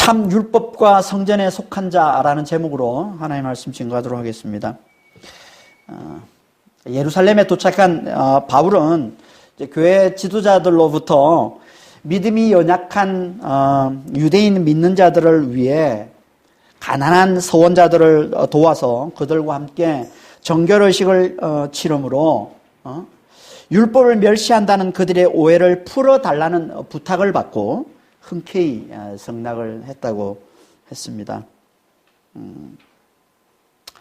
참 율법과 성전에 속한 자라는 제목으로 하나님의 말씀 증거하도록 하겠습니다. 예루살렘에 도착한 바울은 이제 교회 지도자들로부터 믿음이 연약한 유대인 믿는 자들을 위해 가난한 서원자들을 도와서 그들과 함께 정결의식을 치름으로 율법을 멸시한다는 그들의 오해를 풀어달라는 부탁을 받고 흔쾌히 승낙을 했다고 했습니다.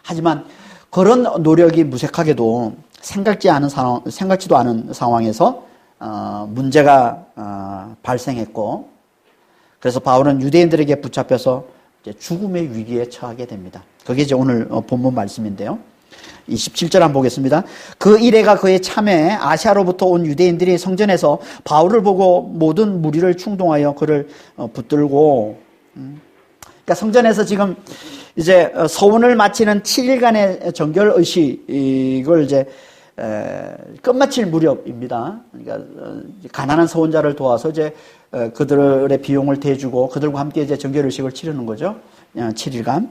하지만 그런 노력이 무색하게도 생각지도 않은 상황에서 문제가 발생했고, 그래서 바울은 유대인들에게 붙잡혀서 이제 죽음의 위기에 처하게 됩니다. 그게 이제 오늘 본문 말씀인데요. 27절 한번 보겠습니다. 그 이래가 그의 참에 아시아로부터 온 유대인들이 성전에서 바울을 보고 모든 무리를 충동하여 그를 붙들고, 그러니까 성전에서 지금 이제 서원을 마치는 7일간의 정결 의식을 이제 끝마칠 무렵입니다. 그러니까 가난한 서원자를 도와서 이제 그들의 비용을 대주고 그들과 함께 이제 정결 의식을 치르는 거죠. 7일간.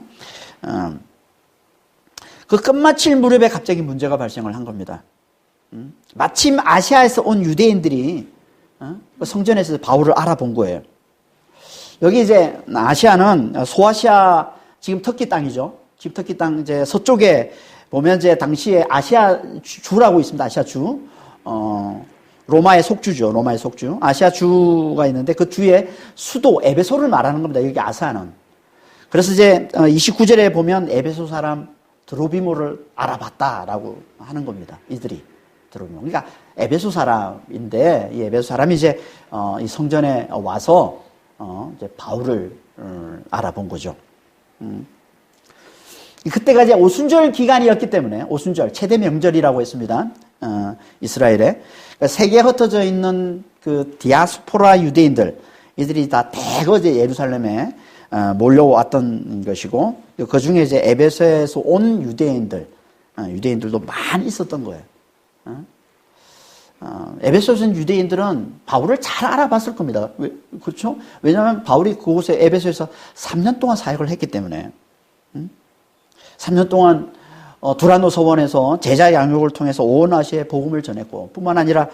그 끝마칠 무렵에 갑자기 문제가 발생을 한 겁니다. 마침 아시아에서 온 유대인들이 성전에서 바울을 알아본 거예요. 여기 이제 아시아는 소아시아, 지금 터키 땅이죠. 지금 터키 땅 이제 서쪽에 보면 이제 당시에 아시아 주라고 있습니다. 아시아 주. 로마의 속주죠. 로마의 속주. 아시아 주가 있는데 그 주의 수도 에베소를 말하는 겁니다. 여기 아시아는. 그래서 이제 29절에 보면 에베소 사람 드로비모를 알아봤다라고 하는 겁니다. 이들이 드로비모. 그러니까 에베소 사람인데 이 에베소 사람이 이제 이 성전에 와서 이제 바울을 알아본 거죠. 그때가 이제 오순절 기간이었기 때문에 오순절 최대 명절이라고 했습니다. 이스라엘에 그러니까 세계에 흩어져 있는 그 디아스포라 유대인들 이들이 다 대거 이제 예루살렘에 몰려왔던 것이고 그 중에 이제 에베소에서 온 유대인들도 많이 있었던 거예요. 에베소에서 온 유대인들은 바울을 잘 알아봤을 겁니다. 그렇죠? 왜냐하면 바울이 그곳에 에베소에서 3년 동안 사역을 했기 때문에 3년 동안 두라노 서원에서 제자 양육을 통해서 온 아시아에 복음을 전했고 뿐만 아니라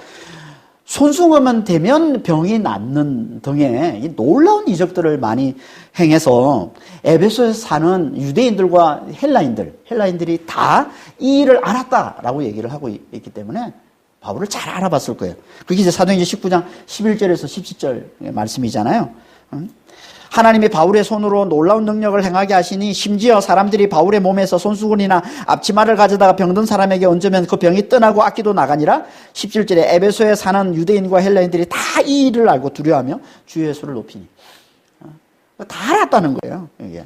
손수건만 되면 병이 낫는 등의 이 놀라운 이적들을 많이 행해서 에베소에서 사는 유대인들과 헬라인들이 다 이 일을 알았다라고 얘기를 하고 있기 때문에 바울을 잘 알아봤을 거예요. 그게 이제 사도행전 19장 11절에서 17절 말씀이잖아요. 하나님이 바울의 손으로 놀라운 능력을 행하게 하시니 심지어 사람들이 바울의 몸에서 손수건이나 앞치마를 가져다가 병든 사람에게 얹으면 그 병이 떠나고 악기도 나가니라. 17절에 에베소에 사는 유대인과 헬라인들이 다 이 일을 알고 두려워하며 주의 예수를 높이니. 다 알았다는 거예요. 이게.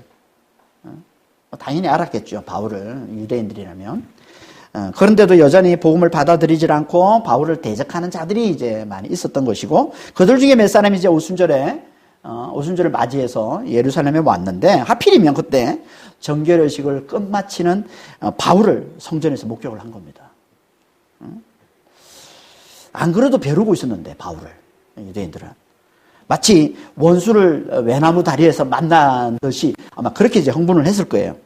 당연히 알았겠죠. 바울을 유대인들이라면. 그런데도 여전히 복음을 받아들이질 않고 바울을 대적하는 자들이 이제 많이 있었던 것이고 그들 중에 몇 사람이 이제 오순절을 맞이해서 예루살렘에 왔는데 하필이면 그때 정결의식을 끝마치는 바울을 성전에서 목격을 한 겁니다. 안 그래도 벼르고 있었는데 바울을 유대인들은 마치 원수를 외나무 다리에서 만난 듯이 아마 그렇게 이제 흥분을 했을 거예요.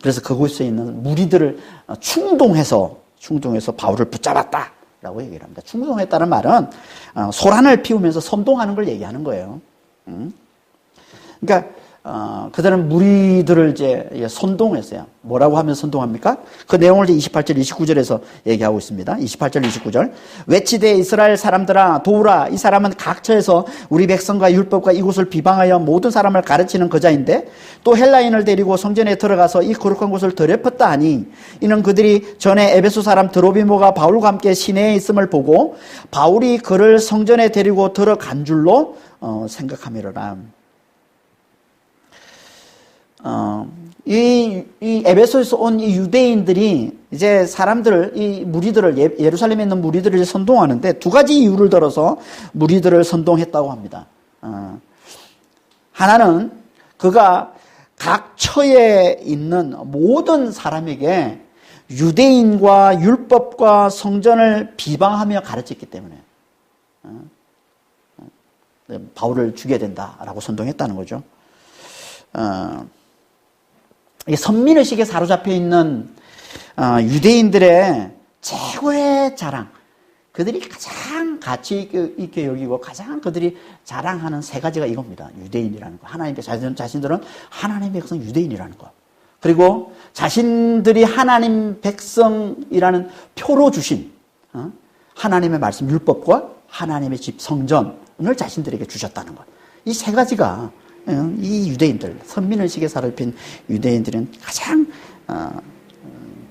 그래서 그곳에 있는 무리들을 충동해서 바울을 붙잡았다라고 얘기를 합니다. 충동했다는 말은 소란을 피우면서 선동하는 걸 얘기하는 거예요. 그러니까 그들은 무리들을 이제 선동했어요. 뭐라고 하면 선동합니까? 그 내용을 이제 28절, 29절에서 얘기하고 있습니다. 28절, 29절. 외치되 이스라엘 사람들아 도우라. 이 사람은 각처에서 우리 백성과 율법과 이곳을 비방하여 모든 사람을 가르치는 거자인데 또 헬라인을 데리고 성전에 들어가서 이 거룩한 곳을 더럽혔다 하니 이는 그들이 전에 에베소 사람 드로비모가 바울과 함께 시내에 있음을 보고 바울이 그를 성전에 데리고 들어간 줄로 생각하미로라. 이 에베소에서 온 이 유대인들이 이제 이 무리들을 예루살렘에 있는 무리들을 선동하는데 두 가지 이유를 들어서 무리들을 선동했다고 합니다. 하나는 그가 각 처에 있는 모든 사람에게 유대인과 율법과 성전을 비방하며 가르쳤기 때문에 바울을 죽여야 된다라고 선동했다는 거죠. 이 선민의식에 사로잡혀 있는 유대인들의 최고의 자랑, 그들이 가장 가치 있게 여기고 가장 그들이 자랑하는 세 가지가 이겁니다. 유대인이라는 거. 하나님께 자신들은 하나님의 백성 유대인이라는 거. 그리고 자신들이 하나님 백성이라는 표로 주신 하나님의 말씀 율법과 하나님의 집 성전을 자신들에게 주셨다는 것. 이 세 가지가 이 유대인들, 선민의식에 사로잡힌 유대인들은 가장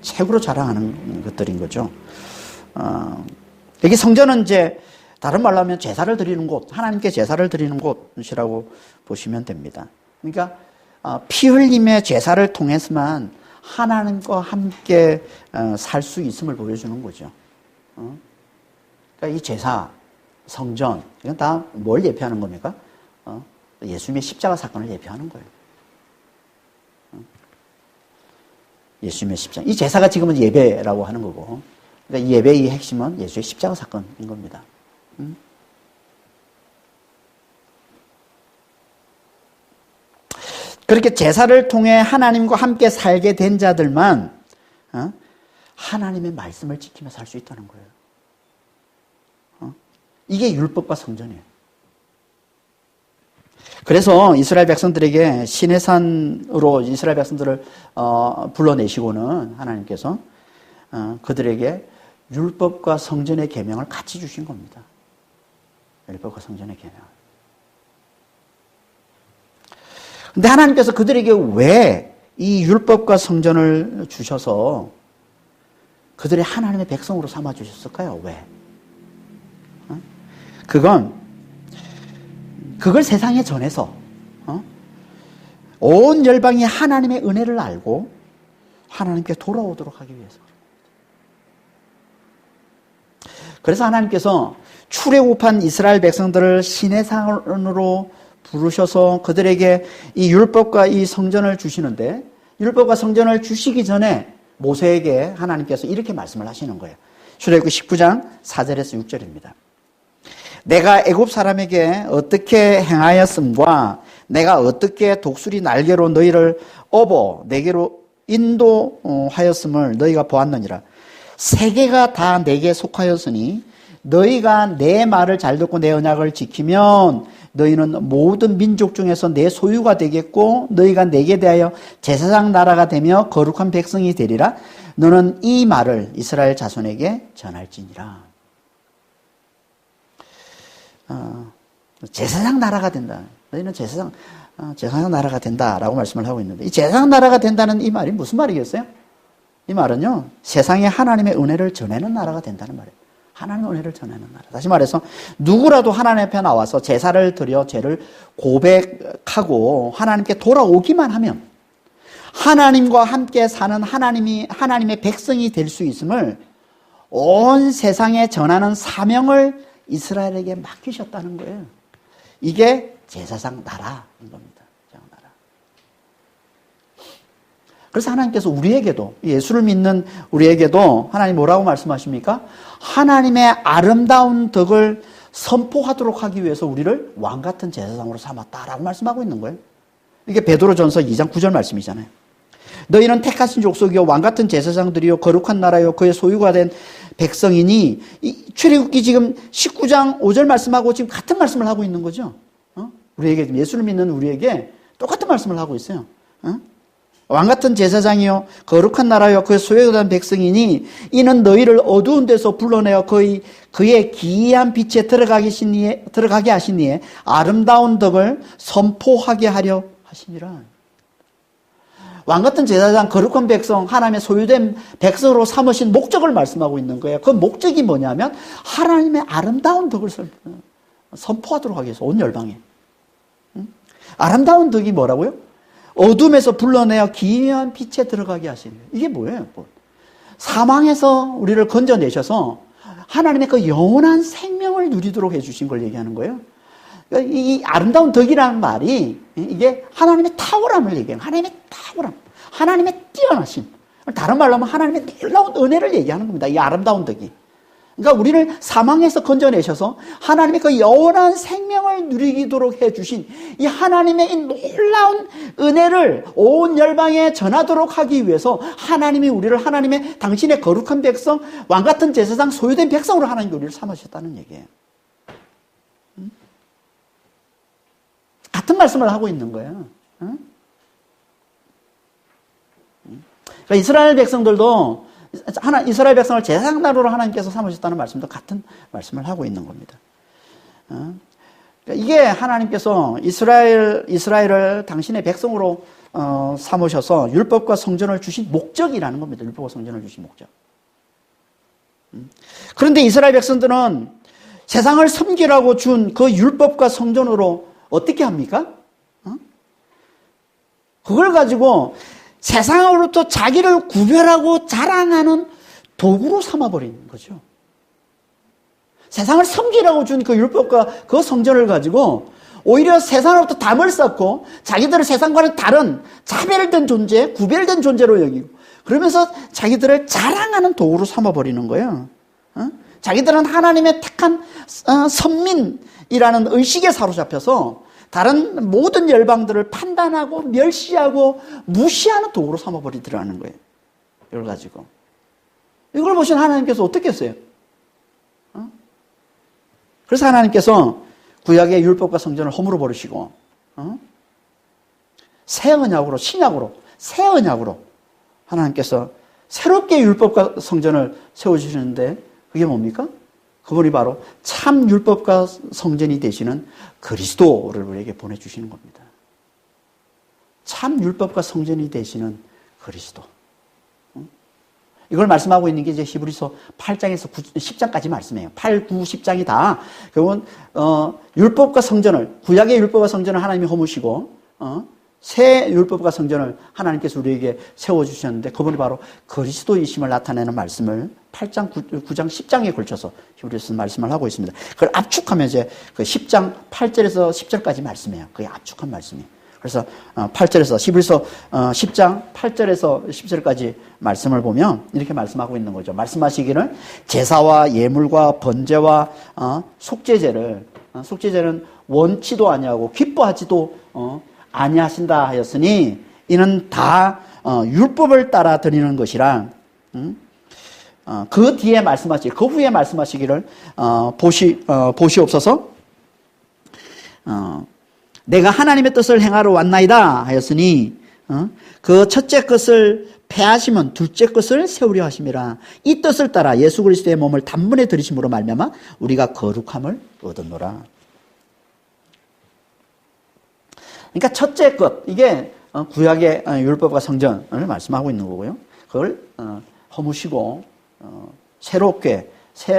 최고로 자랑하는 것들인 거죠. 여기 성전은 이제 다른 말로 하면 제사를 드리는 곳, 하나님께 제사를 드리는 곳이라고 보시면 됩니다. 그러니까 피 흘림의 제사를 통해서만 하나님과 함께 살 수 있음을 보여주는 거죠. 그러니까 이 제사, 성전, 이건 다 뭘 예표하는 겁니까? 예수님의 십자가 사건을 예표하는 거예요. 예수님의 십자가. 이 제사가 지금은 예배라고 하는 거고, 그러니까 이 예배의 핵심은 예수의 십자가 사건인 겁니다. 그렇게 제사를 통해 하나님과 함께 살게 된 자들만 하나님의 말씀을 지키며 살 수 있다는 거예요. 이게 율법과 성전이에요. 그래서 이스라엘 백성들에게 시내산으로 이스라엘 백성들을 불러내시고는 하나님께서 그들에게 율법과 성전의 계명을 같이 주신 겁니다. 율법과 성전의 계명. 근데 하나님께서 그들에게 왜 이 율법과 성전을 주셔서 그들의 하나님의 백성으로 삼아 주셨을까요? 왜? 그걸 세상에 전해서 온 열방이 하나님의 은혜를 알고 하나님께 돌아오도록 하기 위해서. 그래서 하나님께서 출애굽한 이스라엘 백성들을 시내산으로 부르셔서 그들에게 이 율법과 이 성전을 주시는데, 율법과 성전을 주시기 전에 모세에게 하나님께서 이렇게 말씀을 하시는 거예요. 출애굽 19장 4절에서 6절입니다. 내가 애굽 사람에게 어떻게 행하였음과 내가 어떻게 독수리 날개로 너희를 업어 내게로 인도하였음을 너희가 보았느니라. 세계가 다 내게 속하였으니 너희가 내 말을 잘 듣고 내 언약을 지키면 너희는 모든 민족 중에서 내 소유가 되겠고 너희가 내게 대하여 제사장 나라가 되며 거룩한 백성이 되리라. 너는 이 말을 이스라엘 자손에게 전할지니라. 제사장 나라가 된다. 너희는 제사장 나라가 된다라고 말씀을 하고 있는데, 이 제사장 나라가 된다는 이 말이 무슨 말이겠어요? 이 말은요, 세상에 하나님의 은혜를 전하는 나라가 된다는 말이에요. 하나님의 은혜를 전하는 나라. 다시 말해서 누구라도 하나님 앞에 나와서 제사를 드려 죄를 고백하고 하나님께 돌아오기만 하면 하나님과 함께 사는 하나님의 백성이 될 수 있음을 온 세상에 전하는 사명을 이스라엘에게 맡기셨다는 거예요. 이게 제사장 나라인 겁니다. 제사장 나라. 그래서 하나님께서 우리에게도, 예수를 믿는 우리에게도 하나님 뭐라고 말씀하십니까? 하나님의 아름다운 덕을 선포하도록 하기 위해서 우리를 왕같은 제사장으로 삼았다라고 말씀하고 있는 거예요. 이게 베드로전서 2장 9절 말씀이잖아요. 너희는 택하신 족속이요 왕같은 제사장들이요 거룩한 나라요 그의 소유가 된 백성이니, 이 출애굽기 지금 19장 5절 말씀하고 지금 같은 말씀을 하고 있는 거죠. 우리에게, 예수를 믿는 우리에게 똑같은 말씀을 하고 있어요. 왕같은 제사장이요 거룩한 나라요 그의 소유가 된 백성이니 이는 너희를 어두운 데서 불러내어 그의 기이한 빛에 들어가게 하시니에 아름다운 덕을 선포하게 하려 하시니라. 왕같은 제사장, 거룩한 백성, 하나님의 소유된 백성으로 삼으신 목적을 말씀하고 있는 거예요. 그 목적이 뭐냐면 하나님의 아름다운 덕을 선포하도록 하기 위해서 온 열방에. 아름다운 덕이 뭐라고요? 어둠에서 불러내어 기이한 빛에 들어가게 하시는 거예요. 이게 뭐예요? 사망에서 우리를 건져내셔서 하나님의 그 영원한 생명을 누리도록 해주신 걸 얘기하는 거예요. 이 아름다운 덕이라는 말이 이게 하나님의 탁월함을 얘기해요. 하나님의 탁월함, 하나님의 뛰어나심. 다른 말로 하면 하나님의 놀라운 은혜를 얘기하는 겁니다. 이 아름다운 덕이. 그러니까 우리를 사망에서 건져내셔서 하나님의 그 영원한 생명을 누리도록 해주신 이 하나님의 이 놀라운 은혜를 온 열방에 전하도록 하기 위해서 하나님이 우리를 하나님의 당신의 거룩한 백성, 왕같은 제사장 소유된 백성으로 하나님이 우리를 삼으셨다는 얘기예요. 같은 말씀을 하고 있는 거예요. 그러니까 이스라엘 백성들도 이스라엘 백성을 제사장 나라로 하나님께서 삼으셨다는 말씀도 같은 말씀을 하고 있는 겁니다. 그러니까 이게 하나님께서 이스라엘을 당신의 백성으로 삼으셔서 율법과 성전을 주신 목적이라는 겁니다. 율법과 성전을 주신 목적. 그런데 이스라엘 백성들은 세상을 섬기라고 준 그 율법과 성전으로 어떻게 합니까? 그걸 가지고 세상으로부터 자기를 구별하고 자랑하는 도구로 삼아버린 거죠. 세상을 섬기라고 준 그 율법과 그 성전을 가지고 오히려 세상으로부터 담을 쌓고 자기들을 세상과는 다른 차별된 존재, 구별된 존재로 여기고 그러면서 자기들을 자랑하는 도구로 삼아버리는 거예요. 자기들은 하나님의 택한 선민이라는 의식에 사로잡혀서 다른 모든 열방들을 판단하고 멸시하고 무시하는 도구로 삼아버리더라는 거예요. 이걸 가지고. 이걸 보신 하나님께서 어떻게 했어요? 그래서 하나님께서 구약의 율법과 성전을 허물어 버리시고 새 언약으로, 신약으로, 새 언약으로 하나님께서 새롭게 율법과 성전을 세워주시는데 그게 뭡니까? 그분이 바로 참 율법과 성전이 되시는 그리스도를 우리에게 보내주시는 겁니다. 참 율법과 성전이 되시는 그리스도. 이걸 말씀하고 있는 게 이제 히브리서 8장에서 10장까지 말씀해요. 8, 9, 10장이 다 결국은 율법과 성전을, 구약의 율법과 성전을 하나님이 허무시고 새 율법과 성전을 하나님께서 우리에게 세워주셨는데 그분이 바로 그리스도이심을 나타내는 말씀을 8장, 9장, 10장에 걸쳐서 히브리서 말씀을 하고 있습니다. 그걸 압축하면 이제 그 10장 8절에서 10절까지 말씀해요. 그게 압축한 말씀이에요. 그래서 8절에서 히브리서 10장 8절에서 10절까지 말씀을 보면 이렇게 말씀하고 있는 거죠. 말씀하시기를 제사와 예물과 번제와 속죄제를 속죄제는 원치도 아니하고 기뻐하지도 아니하신다 하였으니 이는 다 율법을 따라 드리는 것이라. 그 뒤에 그 후에 말씀하시기를 보시옵소서. 내가 하나님의 뜻을 행하러 왔나이다 하였으니 그 첫째 것을 폐하시면 둘째 것을 세우려 하심이라. 이 뜻을 따라 예수 그리스도의 몸을 단번에 들이심으로 말미암아 우리가 거룩함을 얻었노라. 그러니까 첫째 것, 이게 구약의 율법과 성전을 말씀하고 있는 거고요. 그걸 허무시고 새롭게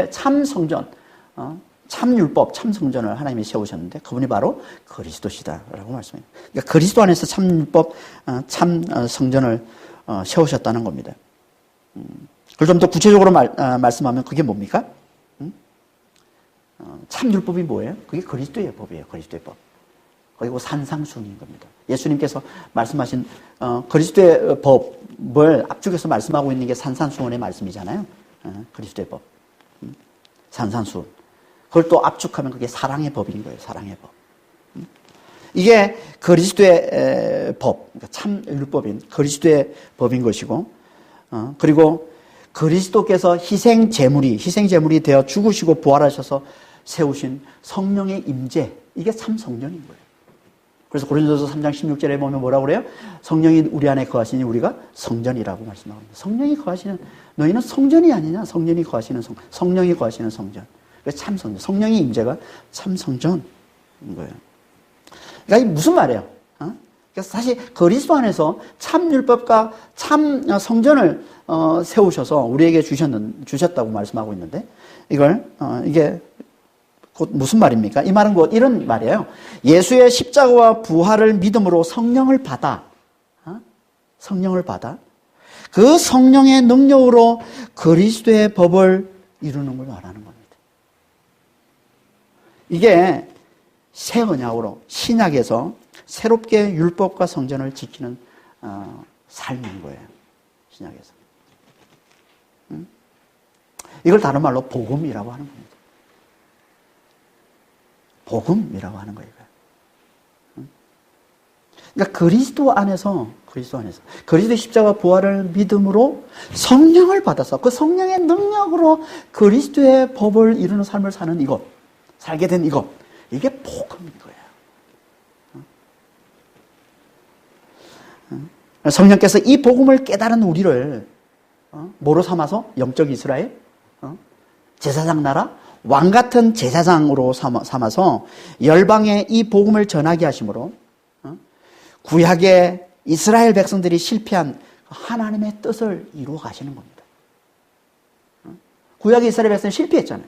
참 성전, 참 율법, 참 성전을 하나님이 세우셨는데 그분이 바로 그리스도시다라고 말씀해요. 그러니까 그리스도 안에서 참 율법, 참 성전을 세우셨다는 겁니다. 그걸 좀 더 구체적으로 말씀하면 그게 뭡니까? 참 율법이 뭐예요? 그게 그리스도의 법이에요. 그리스도의 법. 그리고 산상수훈인 겁니다. 예수님께서 말씀하신 그리스도의 법을 압축해서 말씀하고 있는 게 산상수훈의 말씀이잖아요. 그리스도의 법. 산상수훈. 그걸 또 압축하면 그게 사랑의 법인 거예요. 사랑의 법. 이게 그리스도의 법, 그러니까 참 율법인 그리스도의 법인 것이고, 그리고 그리스도께서 희생 제물이 되어 죽으시고 부활하셔서 세우신 성령의 임재, 이게 참 성전인 거예요. 그래서 고린도서 3장 16절에 보면 뭐라고 그래요? 성령이 우리 안에 거하시니 우리가 성전이라고 말씀합니다. 성령이 거하시는, 너희는 성전이 아니냐? 성령이 거하시는 성전. 그래서 참 성전. 성령의 임재가 참 성전인 거예요. 그러니까 이게 무슨 말이에요? 그래서 사실 그리스도 안에서 참 율법과 참 성전을 세우셔서 우리에게 주셨다고 말씀하고 있는데 이게 곧 무슨 말입니까? 이 말은 곧 이런 말이에요. 예수의 십자가와 부활을 믿음으로 성령을 받아 그 성령의 능력으로 그리스도의 법을 이루는 걸 말하는 겁니다. 이게 새 언약으로 신약에서 새롭게 율법과 성전을 지키는 삶인 거예요. 신약에서. 이걸 다른 말로 복음이라고 하는 겁니다. 복음이라고 하는 거예요. 그러니까 그리스도 안에서 그리스도의 십자가 부활을 믿음으로 성령을 받아서 그 성령의 능력으로 그리스도의 법을 이루는 삶을 사는 이것, 살게 된 이것, 이게 복음인 거예요. 성령께서 이 복음을 깨달은 우리를 뭐로 삼아서? 영적 이스라엘, 제사장 나라, 왕 같은 제사장으로 삼아서 열방에 이 복음을 전하게 하심으로 구약의 이스라엘 백성들이 실패한 하나님의 뜻을 이루어 가시는 겁니다. 구약의 이스라엘 백성이 실패했잖아요.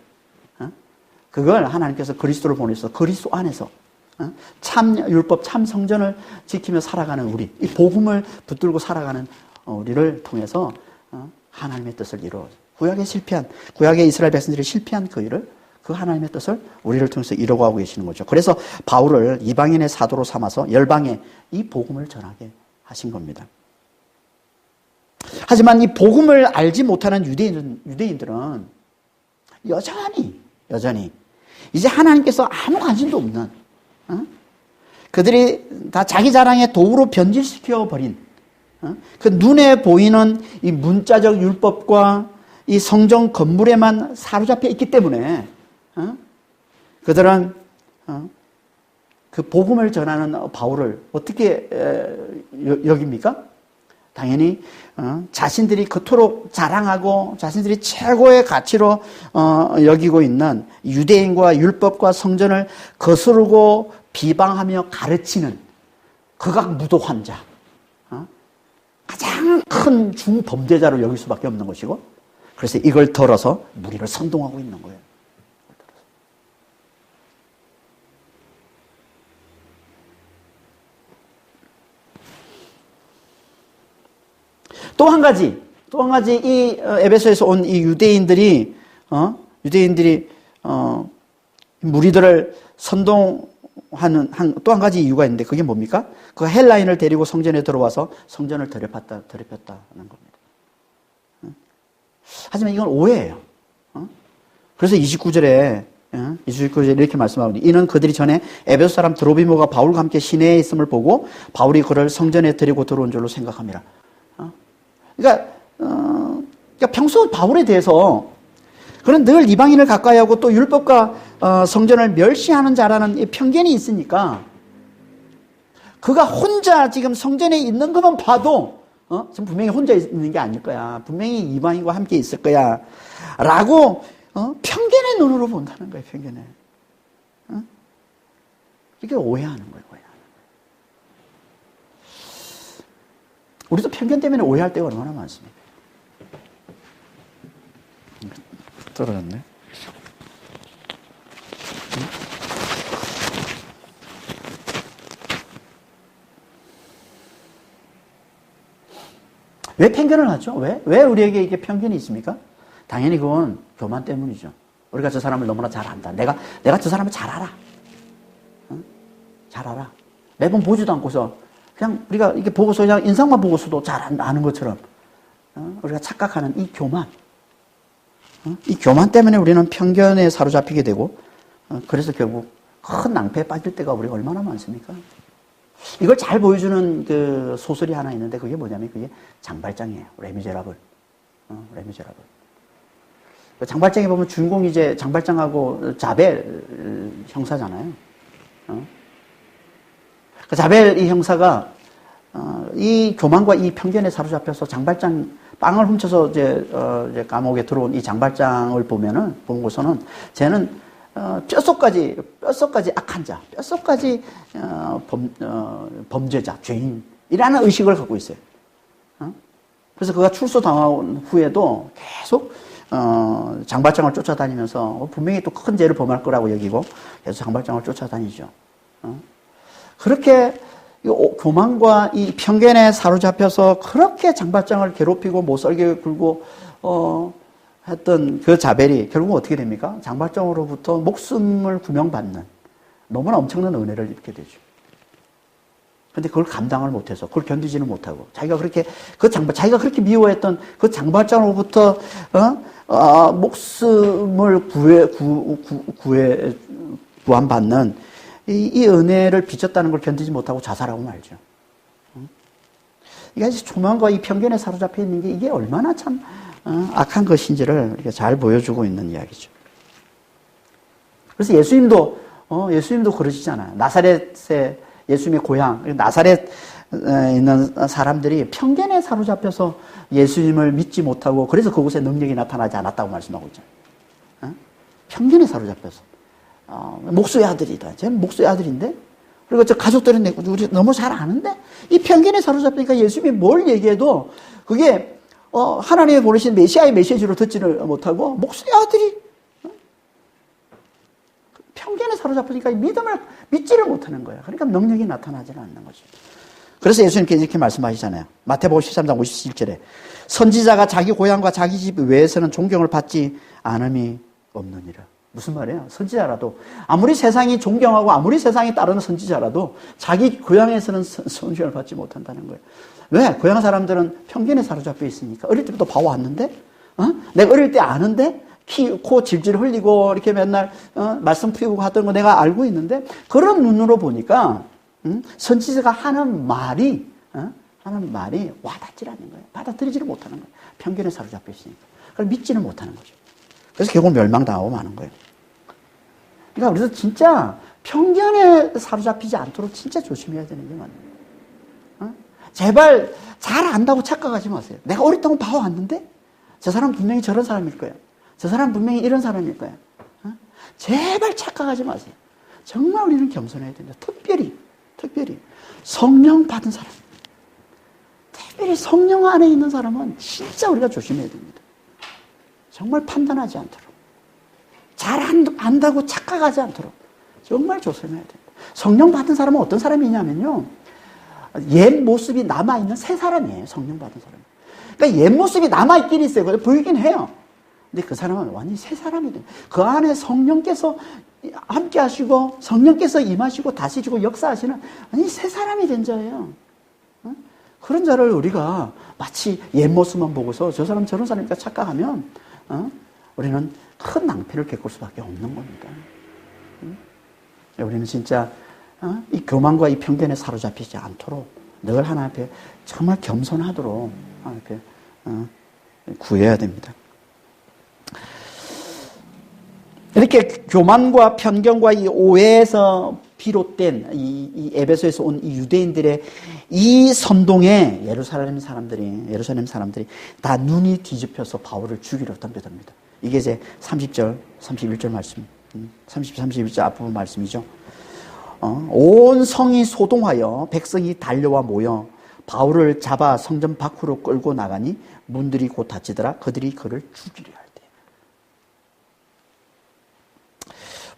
그걸 하나님께서 그리스도를 보내서 그리스도 안에서 참 율법, 참 성전을 지키며 살아가는 우리, 이 복음을 붙들고 살아가는 우리를 통해서 하나님의 뜻을 이루어, 구약의 이스라엘 백성들이 실패한 그 일을, 그 하나님의 뜻을 우리를 통해서 이루어가고 계시는 거죠. 그래서 바울을 이방인의 사도로 삼아서 열방에 이 복음을 전하게 하신 겁니다. 하지만 이 복음을 알지 못하는 유대인들은 여전히 이제 하나님께서 아무 관심도 없는, 그들이 다 자기 자랑의 도구로 변질시켜 버린, 그 눈에 보이는 이 문자적 율법과 이 성전 건물에만 사로잡혀 있기 때문에 그들은 그 복음을 전하는 바울을 어떻게 여깁니까? 당연히 자신들이 그토록 자랑하고 자신들이 최고의 가치로 여기고 있는 유대인과 율법과 성전을 거스르고 비방하며 가르치는 극악무도한 자, 가장 큰 중범죄자로 여길 수밖에 없는 것이고, 그래서 이걸 덜어서 무리를 선동하고 있는 거예요. 또 한 가지 이 에베소에서 온 이 유대인들이 무리들을 선동하는 또 한 가지 이유가 있는데, 그게 뭡니까? 그 헬라인을 데리고 성전에 들어와서 성전을 더럽혔다는 겁니다. 하지만 이건 오해예요. 그래서 29절에 이렇게 말씀하거든요. 이는 그들이 전에 에베소 사람 드로비모가 바울과 함께 시내에 있음을 보고 바울이 그를 성전에 데리고 들어온 줄로 생각합니다. 그러니까 평소 바울에 대해서 그는 늘 이방인을 가까이 하고 또 율법과 성전을 멸시하는 자라는 편견이 있으니까, 그가 혼자 지금 성전에 있는 것만 봐도 지금 분명히 혼자 있는 게 아닐 거야, 분명히 이방인과 함께 있을 거야 라고 편견의 눈으로 본다는 거예요. 편견에. 이게 오해하는 거예요. 우리도 편견 때문에 오해할 때가 얼마나 많습니까? 떨어졌네. 왜 편견을 하죠? 왜 우리에게 이게 편견이 있습니까? 당연히 그건 교만 때문이죠. 우리가 저 사람을 너무나 잘 안다. 내가 저 사람을 잘 알아. 잘 알아. 매번 보지도 않고서 그냥 우리가 이렇게 보고서 그냥 인상만 보고서도 잘 아는 것처럼 우리가 착각하는 이 교만. 이 교만 때문에 우리는 편견에 사로잡히게 되고, 그래서 결국 큰 낭패에 빠질 때가 우리가 얼마나 많습니까? 이걸 잘 보여주는 그 소설이 하나 있는데, 그게 뭐냐면 그게 장발장이에요. 레미제라블. 레미제라블. 장발장에 보면 주인공이 이제 장발장하고 자벨 형사잖아요. 그 자벨 이 형사가 이 교만과 이 편견에 사로잡혀서 장발장 빵을 훔쳐서 이제 감옥에 들어온 이 장발장을 보고서는 쟤는 뼛속까지 악한 자, 뼛속까지 범죄자, 죄인이라는 의식을 갖고 있어요. 그래서 그가 출소당한 후에도 계속 장발장을 쫓아다니면서 분명히 또 큰 죄를 범할 거라고 여기고 계속 장발장을 쫓아다니죠. 그렇게 교만과 이 편견에 사로잡혀서 그렇게 장발장을 괴롭히고 못살게 굴고 했던 그 자벨이 결국 어떻게 됩니까? 장발장으로부터 목숨을 구명받는 너무나 엄청난 은혜를 입게 되죠. 근데 그걸 감당을 못해서, 그걸 견디지는 못하고, 자기가 그렇게 미워했던 그 장발장으로부터, 목숨을 구원받는 이 은혜를 빚었다는 걸 견디지 못하고 자살하고 말죠. 이게 조만과 이 편견에 사로잡혀 있는 게 이게 얼마나 참 악한 것인지를 우리가 잘 보여주고 있는 이야기죠. 그래서 예수님도 그러시잖아요. 나사렛의 예수님의 고향, 나사렛에 있는 사람들이 편견에 사로잡혀서 예수님을 믿지 못하고 그래서 그곳에 능력이 나타나지 않았다고 말씀하고 있잖아요. 편견에 사로잡혀서. 목수의 아들이다. 쟤는 목수의 아들인데? 그리고 저 가족들은 우리 너무 잘 아는데? 이 편견에 사로잡히니까 예수님이 뭘 얘기해도 그게 하나님이 보내신 메시아의 메시지로 듣지를 못하고 목수의 아들이 편견에 사로잡히니까 믿음을 믿지를 못하는 거예요. 그러니까 능력이 나타나지는 않는 거죠. 그래서 예수님께서 이렇게 말씀하시잖아요. 마태복음 13장 57절에 선지자가 자기 고향과 자기 집 외에서는 존경을 받지 않음이 없느니라. 무슨 말이에요? 선지자라도 아무리 세상이 존경하고 아무리 세상에 따르는 선지자라도 자기 고향에서는 존경을 받지 못한다는 거예요. 왜? 고향 사람들은 편견에 사로잡혀 있으니까. 어릴 때부터 봐왔는데 내가 어릴 때 아는데 코 질질 흘리고 이렇게 맨날 말씀 피우고 하던 거 내가 알고 있는데 그런 눈으로 보니까 선지자가 하는 말이 와닿질 않는 거예요. 받아들이지를 못하는 거예요. 편견에 사로잡혀 있으니까. 그걸 믿지는 못하는 거죠. 그래서 결국 멸망당하고 마는 거예요. 그러니까 우리도 진짜 편견에 사로잡히지 않도록 진짜 조심해야 되는 게 맞네요. 제발 잘 안다고 착각하지 마세요. 내가 오랫동안 봐왔는데 저 사람 분명히 저런 사람일 거예요. 저 사람 분명히 이런 사람일 거예요. 제발 착각하지 마세요. 정말 우리는 겸손해야 됩니다. 특별히 성령 받은 사람, 특별히 성령 안에 있는 사람은 진짜 우리가 조심해야 됩니다. 정말 판단하지 않도록, 잘 안다고 착각하지 않도록 정말 조심해야 됩니다. 성령 받은 사람은 어떤 사람이냐면요, 옛 모습이 남아있는 새 사람이에요. 성령 받은 사람은. 그러니까 옛 모습이 남아있긴 있어요. 보이긴 해요. 근데 그 사람은 완전히 새 사람이 돼요. 그 안에 성령께서 함께 하시고 성령께서 임하시고 다스리시고 역사하시는 완전히 새 사람이 된 자예요. 그런 자를 우리가 마치 옛 모습만 보고서 저 사람 저런 사람이니까 착각하면 우리는 큰 낭패를 겪을 수밖에 없는 겁니다. 우리는 진짜 이 교만과 이 편견에 사로잡히지 않도록 늘 하나님 앞에 정말 겸손하도록 하나님 앞에 구해야 됩니다. 이렇게 교만과 편견과 이 오해에서 비롯된 이 에베소에서 온 이 유대인들의 이 선동에 예루살렘 사람들이 다 눈이 뒤집혀서 바울을 죽이려 덤벼듭니다. 이게 이제 30절, 31절 말씀, 31절 앞부분 말씀이죠. 온 성이 소동하여 백성이 달려와 모여 바울을 잡아 성전 밖으로 끌고 나가니 문들이 곧 닫히더라. 그들이 그를 죽이려 할 때.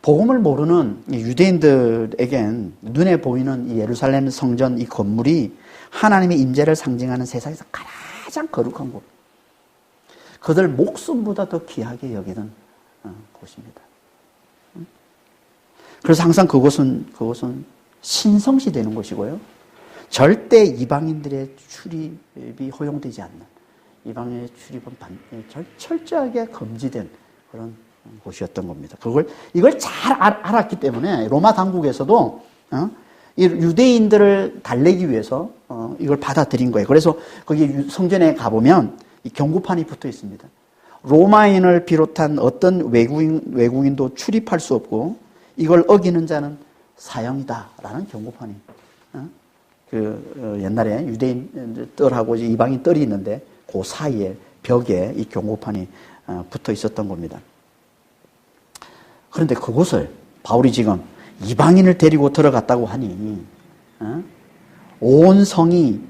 복음을 모르는 유대인들에겐 눈에 보이는 이 예루살렘 성전 이 건물이 하나님의 임재를 상징하는 세상에서 가장 거룩한 곳, 그들 목숨보다 더 귀하게 여기는 곳입니다. 그래서 항상 그곳은 신성시 되는 곳이고요. 절대 이방인들의 출입이 허용되지 않는, 이방인의 출입은 철저하게 금지된 그런 곳이었던 겁니다. 이걸 잘 알았기 때문에 로마 당국에서도 이 유대인들을 달래기 위해서 이걸 받아들인 거예요. 그래서 거기 성전에 가보면 이 경고판이 붙어 있습니다. 로마인을 비롯한 어떤 외국인도 출입할 수 없고 이걸 어기는 자는 사형이다라는 경고판이 옛날에 유대인 뜰하고 이방인 뜰이 있는데 그 사이에 벽에 이 경고판이 붙어 있었던 겁니다. 그런데 그곳을 바울이 지금 이방인을 데리고 들어갔다고 하니 온 성이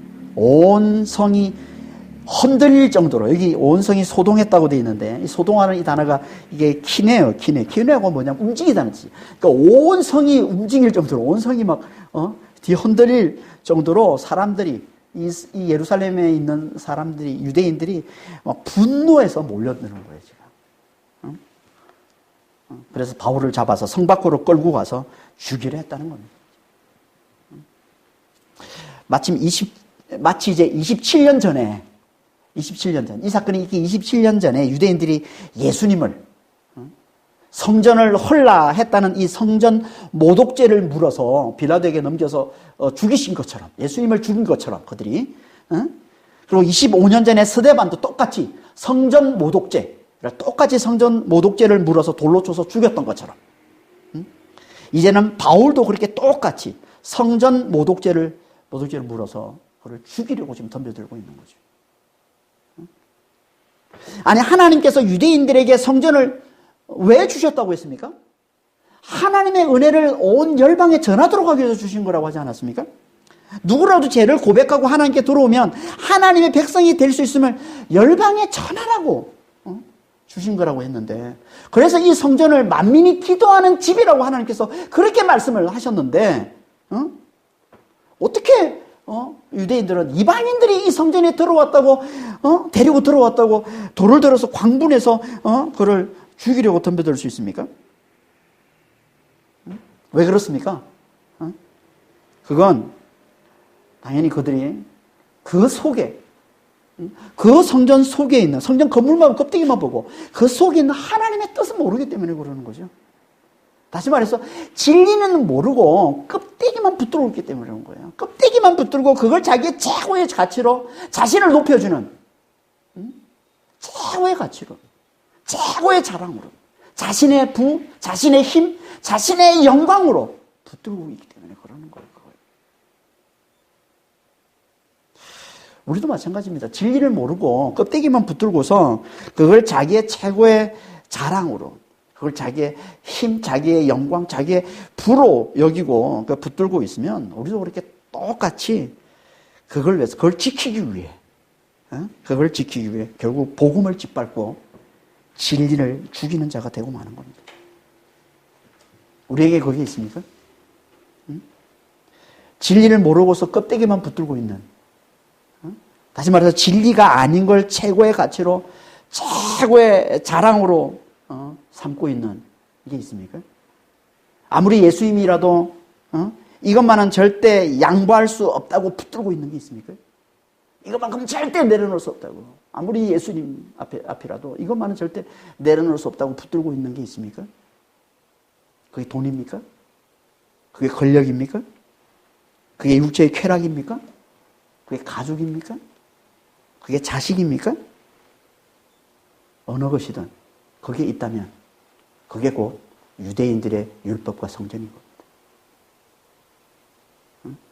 흔들릴 정도로, 여기 온 성이 소동했다고 되어 있는데 이 소동하는 이 단어가 이게 키네하고 뭐냐면 움직이다는 뜻이에요. 그러니까 온 성이 움직일 정도로, 온 성이 막 흔들릴 정도로 사람들이 이 예루살렘에 있는 사람들이, 유대인들이 막 분노해서 몰려드는 거예요, 지금. 그래서 바울을 잡아서 성 밖으로 끌고 가서 죽이려 했다는 겁니다. 마치 이제 27년 전에, 이 사건이 있기 27년 전에 유대인들이 예수님을 성전을 헐라했다는 이 성전 모독죄를 물어서 빌라도에게 넘겨서 죽이신 것처럼, 예수님을 죽인 것처럼 그들이, 그리고 25년 전에 스데반도 똑같이 성전 모독죄를 물어서 돌로 쳐서 죽였던 것처럼, 이제는 바울도 그렇게 똑같이 성전 모독죄를 물어서 그를 죽이려고 지금 덤벼들고 있는 거죠. 아니, 하나님께서 유대인들에게 성전을 왜 주셨다고 했습니까? 하나님의 은혜를 온 열방에 전하도록 하기 위해서 주신 거라고 하지 않았습니까? 누구라도 죄를 고백하고 하나님께 들어오면 하나님의 백성이 될 수 있음을 열방에 전하라고 주신 거라고 했는데, 그래서 이 성전을 만민이 기도하는 집이라고 하나님께서 그렇게 말씀을 하셨는데, 어떻게 유대인들은 이방인들이 이 성전에 들어왔다고, 데리고 들어왔다고 돌을 들어서 광분해서 그를 죽이려고 덤벼들 수 있습니까? 왜 그렇습니까? 그건 당연히 그들이 그 속에, 그 성전 속에 있는, 성전 건물만 껍데기만 보고 그 속에 있는 하나님의 뜻을 모르기 때문에 그러는 거죠. 다시 말해서 진리는 모르고 껍데기만 붙들고 있기 때문에 그런 거예요. 껍데기만 붙들고 그걸 자기의 최고의 가치로 자신을 높여주는, 최고의 가치로, 최고의 자랑으로, 자신의 부, 자신의 힘, 자신의 영광으로 붙들고 있기 때문에 그러는 거예요. 우리도 마찬가지입니다. 진리를 모르고 껍데기만 붙들고서 그걸 자기의 최고의 자랑으로, 그걸 자기의 힘, 자기의 영광, 자기의 부로 여기고 붙들고 있으면 우리도 그렇게 똑같이 그걸 위해서, 그걸 지키기 위해 결국 복음을 짓밟고 진리를 죽이는 자가 되고 마는 겁니다. 우리에게 거기에 있습니까? 진리를 모르고서 껍데기만 붙들고 있는, 다시 말해서 진리가 아닌 걸 최고의 가치로, 최고의 자랑으로 삼고 있는 게 있습니까? 아무리 예수님이라도 이것만은 절대 양보할 수 없다고 붙들고 있는 게 있습니까? 이것만큼 절대 내려놓을 수 없다고, 아무리 예수님 앞이라도 이것만은 절대 내려놓을 수 없다고 붙들고 있는 게 있습니까? 그게 돈입니까? 그게 권력입니까? 그게 육체의 쾌락입니까? 그게 가족입니까? 그게 자식입니까? 어느 것이든 그게 있다면 그게 곧 유대인들의 율법과 성전인 겁니다.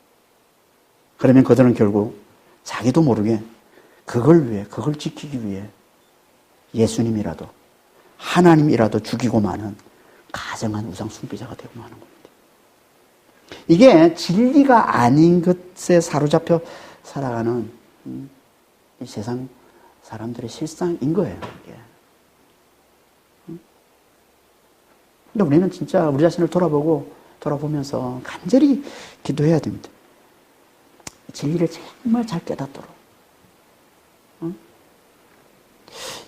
그러면 그들은 결국 자기도 모르게 그걸 위해, 그걸 지키기 위해 예수님이라도 하나님이라도 죽이고 마는 가정한 우상 숭배자가 되고 마는 겁니다. 이게 진리가 아닌 것에 사로잡혀 살아가는 이 세상 사람들의 실상인 거예요. 이게. 근데 우리는 진짜 우리 자신을 돌아보면서 간절히 기도해야 됩니다. 진리를 정말 잘 깨닫도록.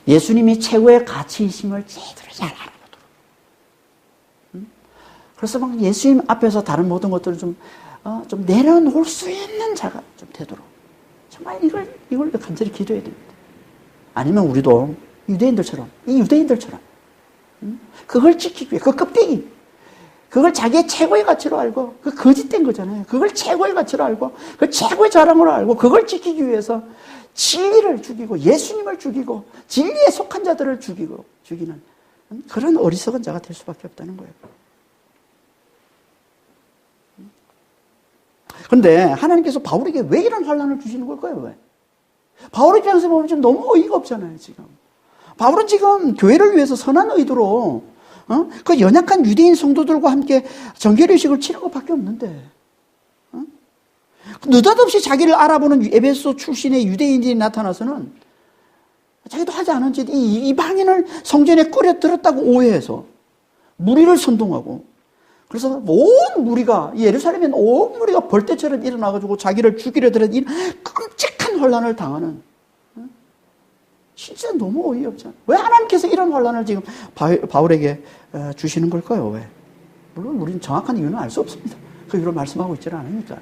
예수님이 최고의 가치이심을 제대로 잘 알아보도록. 그래서 막 예수님 앞에서 다른 모든 것들을 좀 내려놓을 수 있는 자가 좀 되도록. 정말 이걸 간절히 기도해야 됩니다. 아니면 우리도 이 유대인들처럼 그걸 지키기 위해, 그 껍데기, 그걸 자기의 최고의 가치로 알고, 그 거짓된 거잖아요. 그걸 최고의 가치로 알고, 그걸 최고의 자랑으로 알고, 그걸 지키기 위해서 진리를 죽이고, 예수님을 죽이고, 진리에 속한 자들을 죽이는 그런 어리석은 자가 될 수밖에 없다는 거예요. 그런데 하나님께서 바울에게 왜 이런 환난을 주시는 걸까요? 왜? 바울 입장에서 보면 좀 너무 어이가 없잖아요, 지금. 바울은 지금 교회를 위해서 선한 의도로 그 연약한 유대인 성도들과 함께 정결의식을 치는 것밖에 없는데, 느닷없이 자기를 알아보는 에베소 출신의 유대인들이 나타나서는 자기도 하지 않은 짓, 이 이방인을 성전에 끌어들였다고 오해해서 무리를 선동하고, 그래서 온 무리가, 예루살렘에 온 무리가 벌떼처럼 일어나가지고 자기를 죽이려 들은 이 끔찍한 혼란을 당하는, 진짜 너무 어이없잖아요. 왜 하나님께서 이런 환난을 지금 바울에게 주시는 걸까요? 왜? 물론 우리는 정확한 이유는 알 수 없습니다. 그 이유로 말씀하고 있지는 않으니까.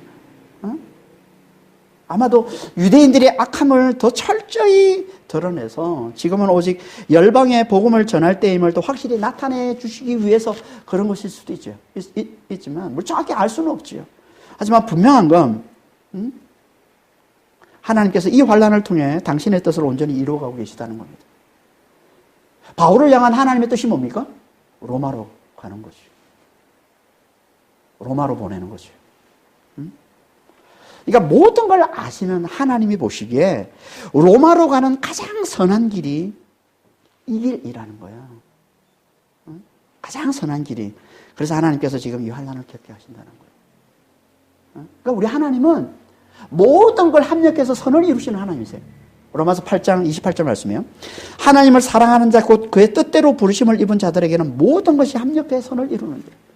아마도 유대인들의 악함을 더 철저히 드러내서 지금은 오직 열방의 복음을 전할 때임을 더 확실히 나타내 주시기 위해서 그런 것일 수도 있죠. 있지만 뭐 정확히 알 수는 없지요. 하지만 분명한 건 하나님께서 이 환난을 통해 당신의 뜻을 온전히 이루어가고 계시다는 겁니다. 바울을 향한 하나님의 뜻이 뭡니까? 로마로 가는 거죠. 로마로 보내는 거죠. 그러니까 모든 걸 아시는 하나님이 보시기에 로마로 가는 가장 선한 길이 이 길이라는 거야. 가장 선한 길이. 그래서 하나님께서 지금 이 환난을 겪게 하신다는 거예요. 그러니까 우리 하나님은 모든 걸 합력해서 선을 이루시는 하나님이세요. 로마서 8장 28절 말씀이에요. 하나님을 사랑하는 자 곧 그의 뜻대로 부르심을 입은 자들에게는 모든 것이 합력해 선을 이루는 거예요.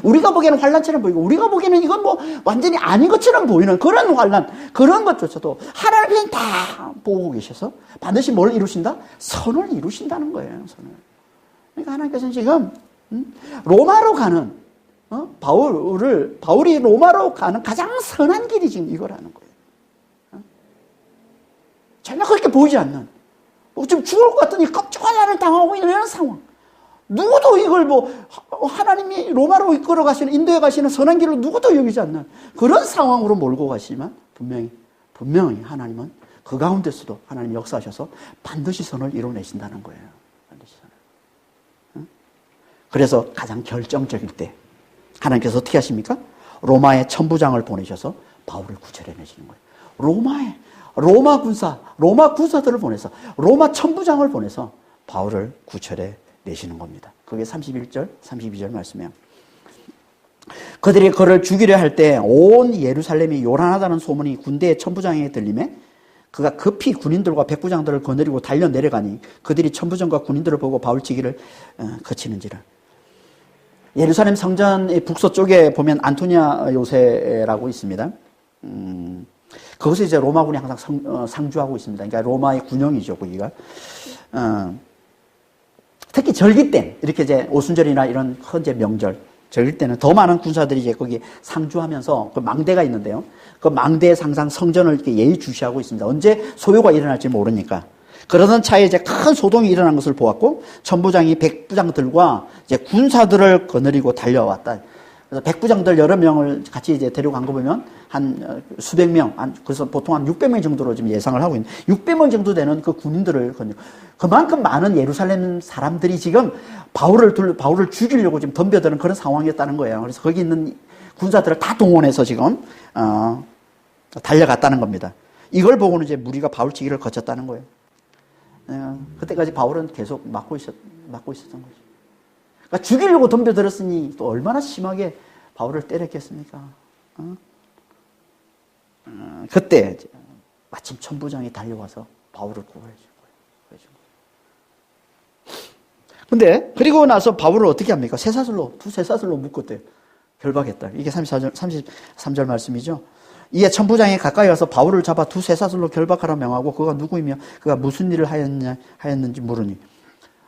우리가 보기에는 환난처럼 보이고 우리가 보기에는 이건 뭐 완전히 아닌 것처럼 보이는 그런 환난, 그런 것조차도 하나님께서는 다 보고 계셔서 반드시 뭘 이루신다? 선을 이루신다는 거예요. 선을. 그러니까 하나님께서는 지금 로마로 가는 바울이 로마로 가는 가장 선한 길이 지금 이거라는 거예요. 전혀 그렇게 보이지 않는, 지금 죽을 것 같더니 끔찍한 환난을 당하고 있는 이런 상황. 누구도 이걸 하나님이 로마로 이끌어 가시는, 인도에 가시는 선한 길로 누구도 여기지 않는 그런 상황으로 몰고 가시지만 분명히 하나님은 그 가운데서도 하나님 역사하셔서 반드시 선을 이루어내신다는 거예요. 반드시 선을. 그래서 가장 결정적일 때 하나님께서 어떻게 하십니까? 로마의 천부장을 보내셔서 바울을 구출해내시는 거예요. 로마 군사들을 보내서, 로마 천부장을 보내서 바울을 구출해 내시는 겁니다. 그게 31절, 32절 말씀이에요. 그들이 그를 죽이려 할 때 온 예루살렘이 요란하다는 소문이 군대의 천부장에게 들리매 그가 급히 군인들과 백부장들을 거느리고 달려 내려가니 그들이 천부장과 군인들을 보고 바울치기를 거치는지라. 예루살렘 성전의 북서쪽에 보면 안토니아 요새라고 있습니다. 그것을 이제 로마군이 항상 상주하고 있습니다. 그러니까 로마의 군영이죠, 거기가. 특히 절기 때, 이렇게 이제 오순절이나 이런 큰 이제 명절, 절기 때는 더 많은 군사들이 이제 거기 상주하면서 그 망대가 있는데요. 그 망대에서 항상 성전을 이렇게 예의주시하고 있습니다. 언제 소요가 일어날지 모르니까. 그러던 차에 이제 큰 소동이 일어난 것을 보았고, 천부장이 백부장들과 이제 군사들을 거느리고 달려왔다. 그래서 백부장들 여러 명을 같이 이제 데려간 거 보면 한 수백 명, 그래서 보통 한 600명 정도로 지금 예상을 하고 있는 600명 정도 되는 그 군인들을 그만큼 많은 예루살렘 사람들이 지금 바울을 죽이려고 지금 덤벼드는 그런 상황이었다는 거예요. 그래서 거기 있는 군사들을 다 동원해서 지금 달려갔다는 겁니다. 이걸 보고는 이제 무리가 바울치기를 거쳤다는 거예요. 그때까지 바울은 계속 막고 있었던 거죠. 그러니까 죽이려고 덤벼들었으니 또 얼마나 심하게 바울을 때렸겠습니까? 그때 마침 천부장이 달려와서 바울을 구해준 거예요. 근데 그리고 나서 바울을 어떻게 합니까? 두 쇠사슬로 묶었대요. 결박했다. 이게 33절 말씀이죠. 이에 천부장이 가까이 와서 바울을 잡아 두 쇠사슬로 결박하라 명하고 그가 누구이며 그가 무슨 일을 하였는지 물으니.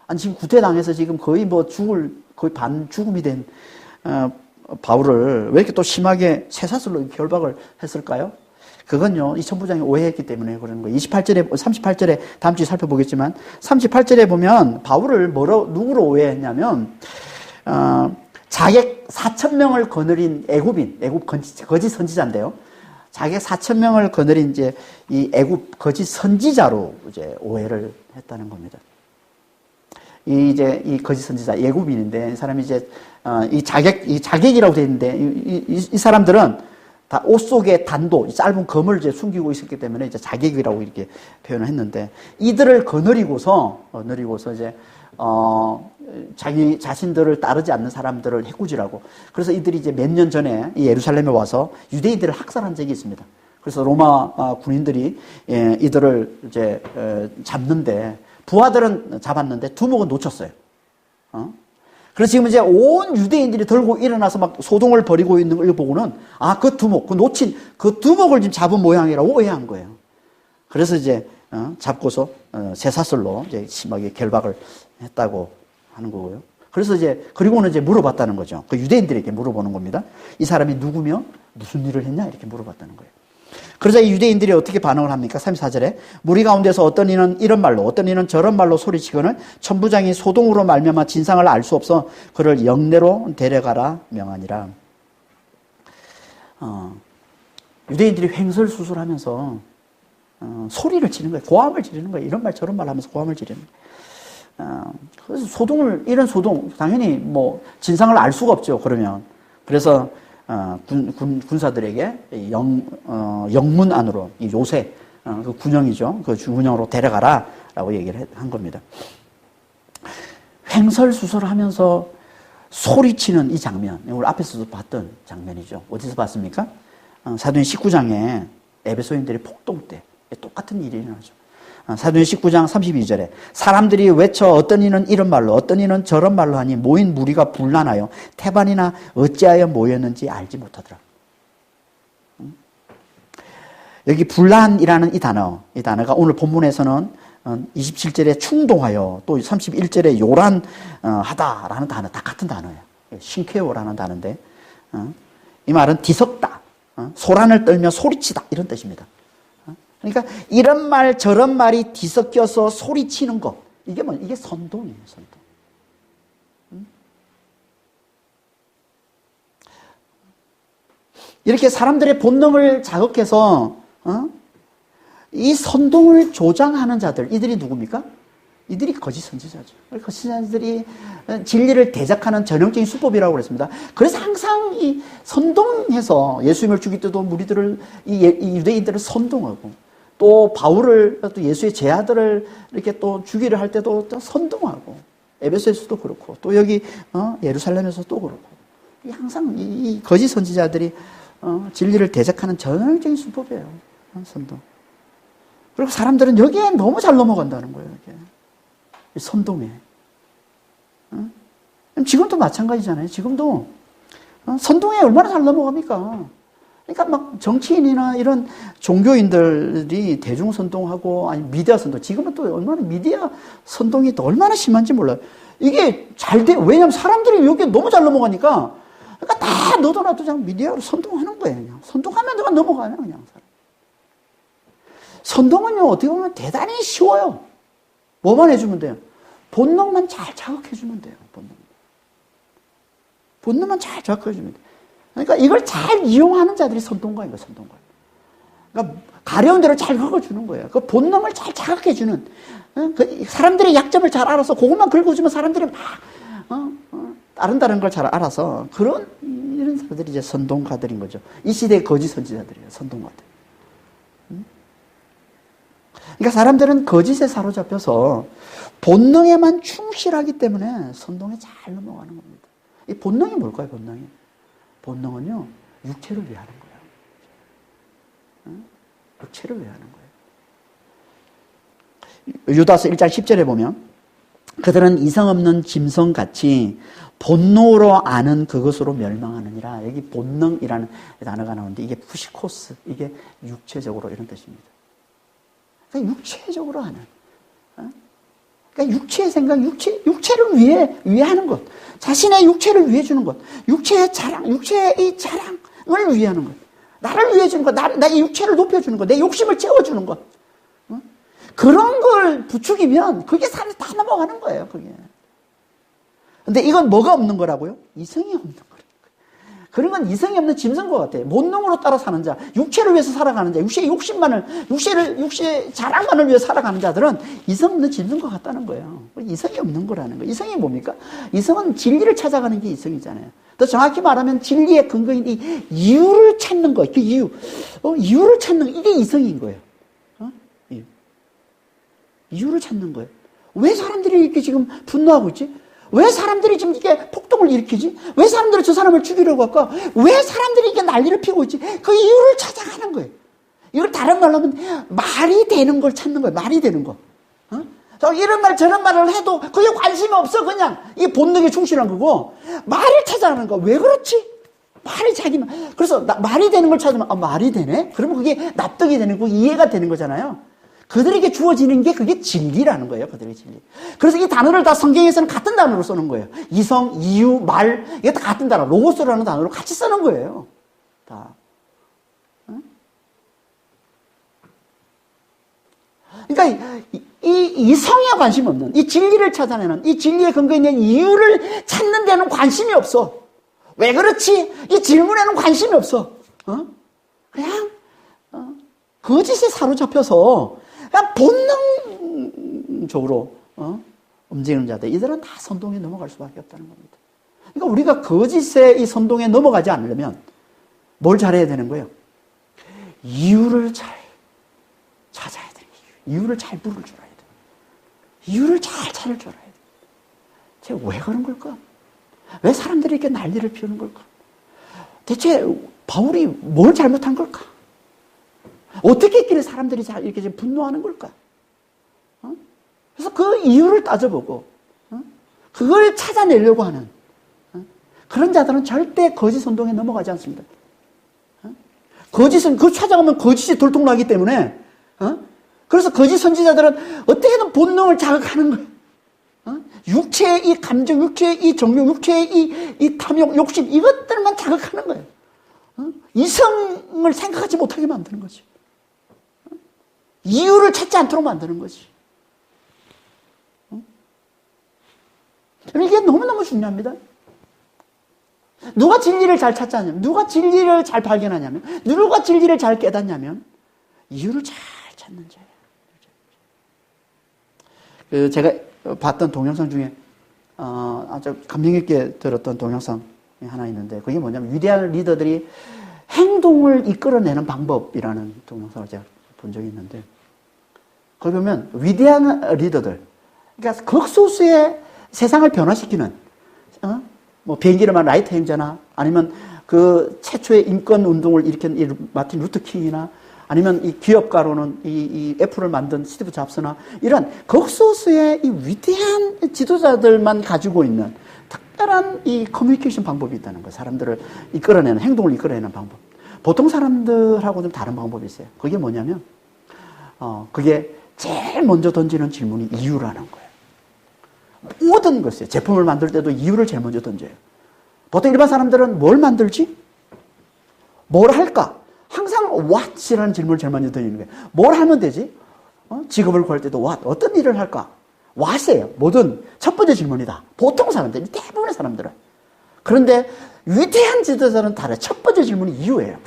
아니, 지금 구태당해서 지금 거의 거의 반 죽음이 된 바울을 왜 이렇게 또 심하게 쇠사슬로 결박을 했을까요? 그건요, 이 천부장이 오해했기 때문에 그러는 거예요. 38절에 다음 주에 살펴보겠지만 38절에 보면 바울을 누구로 오해했냐면 자객 4,000명을 거느린 애굽 거짓 선지자인데요. 자객 4,000명을 거느린 이제 이 애굽 거짓 선지자로 이제 오해를 했다는 겁니다. 이 거짓 선지자 예굽인인데 이 사람이 이제 이 자객이라고 되어 있는데 이 사람들은 다 옷 속에 단도 짧은 검을 이제 숨기고 있었기 때문에 이제 자객이라고 이렇게 표현을 했는데 이들을 거느리고서 이제 자기 자신들을 따르지 않는 사람들을 해꾸지라고. 그래서 이들이 이제 몇 년 전에 이 예루살렘에 와서 유대인들을 학살한 적이 있습니다. 그래서 로마 군인들이 이들을 이제 잡는데 부하들은 잡았는데 두목은 놓쳤어요. 그래서 지금 이제 온 유대인들이 들고 일어나서 막 소동을 벌이고 있는 걸 보고는 그 두목, 놓친 그 두목을 지금 잡은 모양이라고 오해한 거예요. 그래서 이제 잡고서 쇠사슬로 이제 심하게 결박을 했다고 하는 거고요. 그래서 그리고는 이제 물어봤다는 거죠. 그 유대인들에게 물어보는 겁니다. 이 사람이 누구며 무슨 일을 했냐 이렇게 물어봤다는 거예요. 그러자 이 유대인들이 어떻게 반응을 합니까? 34절에 무리 가운데서 어떤 이는 이런 말로 어떤 이는 저런 말로 소리치거늘 천부장이 소동으로 말미암아 진상을 알 수 없어 그를 영내로 데려가라 명하니라. 유대인들이 횡설수설하면서 소리를 지르는 거예요. 고함을 지르는 거예요. 이런 말 저런 말 하면서 고함을 지르는 거예요. 그래서 이런 소동 당연히 뭐 진상을 알 수가 없죠. 그러면 그래서 군사들에게 영문 안으로 이 요새 그 군영이죠. 그 군영으로 데려가라라고 얘기를 한 겁니다. 횡설수설하면서 소리치는 이 장면, 우리 앞에서도 봤던 장면이죠. 어디서 봤습니까? 사도행 19장에 에베소인들이 폭동 때 똑같은 일이 일어나죠. 사도행 19장 32절에 사람들이 외쳐 어떤 이는 이런 말로 어떤 이는 저런 말로 하니 모인 무리가 분란하여 태반이나 어찌하여 모였는지 알지 못하더라. 여기 분란이라는 이 단어가 오늘 본문에서는 27절에 충동하여 또 31절에 요란하다라는 단어 다 같은 단어예요. 신케오라는 단어인데 이 말은 뒤섞다, 소란을 떨며 소리치다 이런 뜻입니다. 그러니까 이런 말 저런 말이 뒤섞여서 소리치는 것 이게 선동이에요. 선동. 이렇게 사람들의 본능을 자극해서 이 선동을 조장하는 자들 이들이 누굽니까? 이들이 거짓 선지자죠. 거짓 선지자들이 진리를 대적하는 전형적인 수법이라고 그랬습니다. 그래서 항상 이 선동해서 예수님을 죽일 때도 무리들을 이 유대인들을 선동하고 또 바울을 또 예수의 제자들을 이렇게 또 죽이려 할 때도 또 선동하고 에베소에서도 그렇고 또 여기 예루살렘에서도 그렇고 항상 이 거짓 선지자들이 진리를 대적하는 전형적인 수법이에요. 선동. 그리고 사람들은 여기에 너무 잘 넘어간다는 거예요. 이렇게. 선동에. 지금도 마찬가지잖아요. 지금도 선동에 얼마나 잘 넘어갑니까? 그러니까 막 정치인이나 이런 종교인들이 대중선동하고 아니 미디어 선동. 지금은 또 얼마나 미디어 선동이 또 얼마나 심한지 몰라요. 이게 잘 돼. 왜냐면 사람들이 여기에 너무 잘 넘어가니까 그러니까 다 너도 나도 그냥 미디어로 선동하는 거예요. 그냥. 선동하면 내가 넘어가요. 그냥. 선동은요, 어떻게 보면 대단히 쉬워요. 뭐만 해주면 돼요? 본능만 잘 자극해주면 돼요. 본능만 잘 자극해주면 돼요. 그러니까 이걸 잘 이용하는 자들이 선동가예요, 선동가. 그러니까 가려운 대로 잘 긁어주는 거예요. 그 본능을 잘 자극해주는, 그 사람들의 약점을 잘 알아서 그것만 긁어주면 사람들이 막, 다른 걸 잘 알아서 그런, 이런 사람들이 이제 선동가들인 거죠. 이 시대의 거짓 선지자들이에요, 선동가들. 그러니까 사람들은 거짓에 사로잡혀서 본능에만 충실하기 때문에 선동에 잘 넘어가는 겁니다. 이 본능이 뭘까요, 본능이? 본능은요, 육체를 위하는 거예요. 육체를 위하는 거예요. 유다서 1장 10절에 보면 그들은 이성 없는 짐승같이 본능으로 아는 그것으로 멸망하느니라. 여기 본능이라는 단어가 나오는데 이게 푸시코스, 이게 육체적으로 이런 뜻입니다. 그러니까 육체적으로 하는. 그러니까 육체의 생각, 육체를 위해 하는 것. 자신의 육체를 위해 주는 것. 육체의 자랑, 육체의 자랑을 위해 하는 것. 나를 위해 주는 것. 나의 육체를 높여주는 것. 내 욕심을 채워주는 것. 그런 걸 부추기면 그게 사람이 다 넘어가는 거예요, 그게. 근데 이건 뭐가 없는 거라고요? 이성이 없는 거예요. 그런 건 이성이 없는 짐승과 같아요. 본능으로 따라 사는 자, 육체를 위해서 살아가는 자, 육체의 욕심만을, 육체의 자랑만을 위해 살아가는 자들은 이성 없는 짐승과 같다는 거예요. 이성이 없는 거라는 거예요. 이성이 뭡니까? 이성은 진리를 찾아가는 게 이성이잖아요. 더 정확히 말하면 진리의 근거인 이 이유를 찾는 거, 그 이유를 찾는 거, 이게 이성인 거예요. 이유를 찾는 거예요. 왜 사람들이 이렇게 지금 분노하고 있지? 왜 사람들이 지금 이렇게 폭동을 일으키지? 왜 사람들이 저 사람을 죽이려고 할까? 왜 사람들이 이렇게 난리를 피고 있지? 그 이유를 찾아가는 거예요. 이걸 다른 말로 하면 말이 되는 걸 찾는 거예요. 말이 되는 거. 이런 말 저런 말을 해도 그게 관심이 없어. 그냥 이 본능에 충실한 거고 말을 찾아가는 거. 왜 그렇지? 말이 자기만. 그래서 말이 되는 걸 찾으면 말이 되네? 그러면 그게 납득이 되는 거, 이해가 되는 거잖아요. 그들에게 주어지는 게 그게 진리라는 거예요. 그들의 진리. 그래서 이 단어를 다 성경에서는 같은 단어로 쓰는 거예요. 이성, 이유, 말, 이게 다 같은 단어. 로고스라는 단어로 같이 쓰는 거예요. 다. 그러니까 이성에 관심 없는, 이 진리를 찾아내는, 이 진리의 근거에 있는 이유를 찾는 데는 관심이 없어. 왜 그렇지? 이 질문에는 관심이 없어. 그냥 거짓에 사로잡혀서 그냥 본능적으로 움직이는 자들, 이들은 다 선동에 넘어갈 수밖에 없다는 겁니다. 그러니까 우리가 거짓의 이 선동에 넘어가지 않으려면 뭘 잘해야 되는 거예요? 이유를 잘 찾아야 돼요. 이유를 잘 물을 줄 알아야 돼요. 이유를 잘 찾을 줄 알아야 돼요. 제가 왜 그런 걸까? 왜 사람들이 이렇게 난리를 피우는 걸까? 대체 바울이 뭘 잘못한 걸까? 어떻게 했길래 사람들이 이렇게 분노하는 걸까? 그래서 그 이유를 따져보고 그걸 찾아내려고 하는 그런 자들은 절대 거짓 선동에 넘어가지 않습니다. 거짓은, 그거 찾아가면 거짓이 들통나기 때문에, 그래서 거짓 선지자들은 어떻게든 본능을 자극하는 거예요. 육체의 이 감정, 육체의 이 정욕, 육체의 이 탐욕, 욕심, 이것들만 자극하는 거예요. 이성을 생각하지 못하게 만드는 거지. 이유를 찾지 않도록 만드는 거지. 이게 너무너무 중요합니다. 누가 진리를 잘 찾자냐면, 누가 진리를 잘 발견하냐면, 누가 진리를 잘 깨닫냐면, 이유를 잘 찾는 자예요. 제가 봤던 동영상 중에, 아주 감명 깊게 들었던 동영상이 하나 있는데, 그게 뭐냐면, 위대한 리더들이 행동을 이끌어내는 방법이라는 동영상을 제가 본 적이 있는데, 거기 보면, 위대한 리더들, 그러니까 극소수의 세상을 변화시키는, 뭐 비행기를 만 라이트 행자나 아니면 그 최초의 인권 운동을 일으킨 마틴 루터 킹이나 아니면 이 기업가로는 이 애플을 만든 스티브 잡스나 이런 극소수의 이 위대한 지도자들만 가지고 있는 특별한 이 커뮤니케이션 방법이 있다는 거예요. 사람들을 이끌어내는, 행동을 이끌어내는 방법. 보통 사람들하고 좀 다른 방법이 있어요. 그게 뭐냐면 그게 제일 먼저 던지는 질문이 이유라는 거예요. 모든 것에 제품을 만들 때도 이유를 제일 먼저 던져요. 보통 일반 사람들은 뭘 만들지? 뭘 할까? 항상 what이라는 질문을 제일 먼저 던지는 거예요. 뭘 하면 되지? 직업을 구할 때도 what, 어떤 일을 할까? what이에요. 뭐든 첫 번째 질문이다. 보통 사람들, 대부분의 사람들은. 그런데 위대한 지도자는 다른 첫 번째 질문이 이유예요.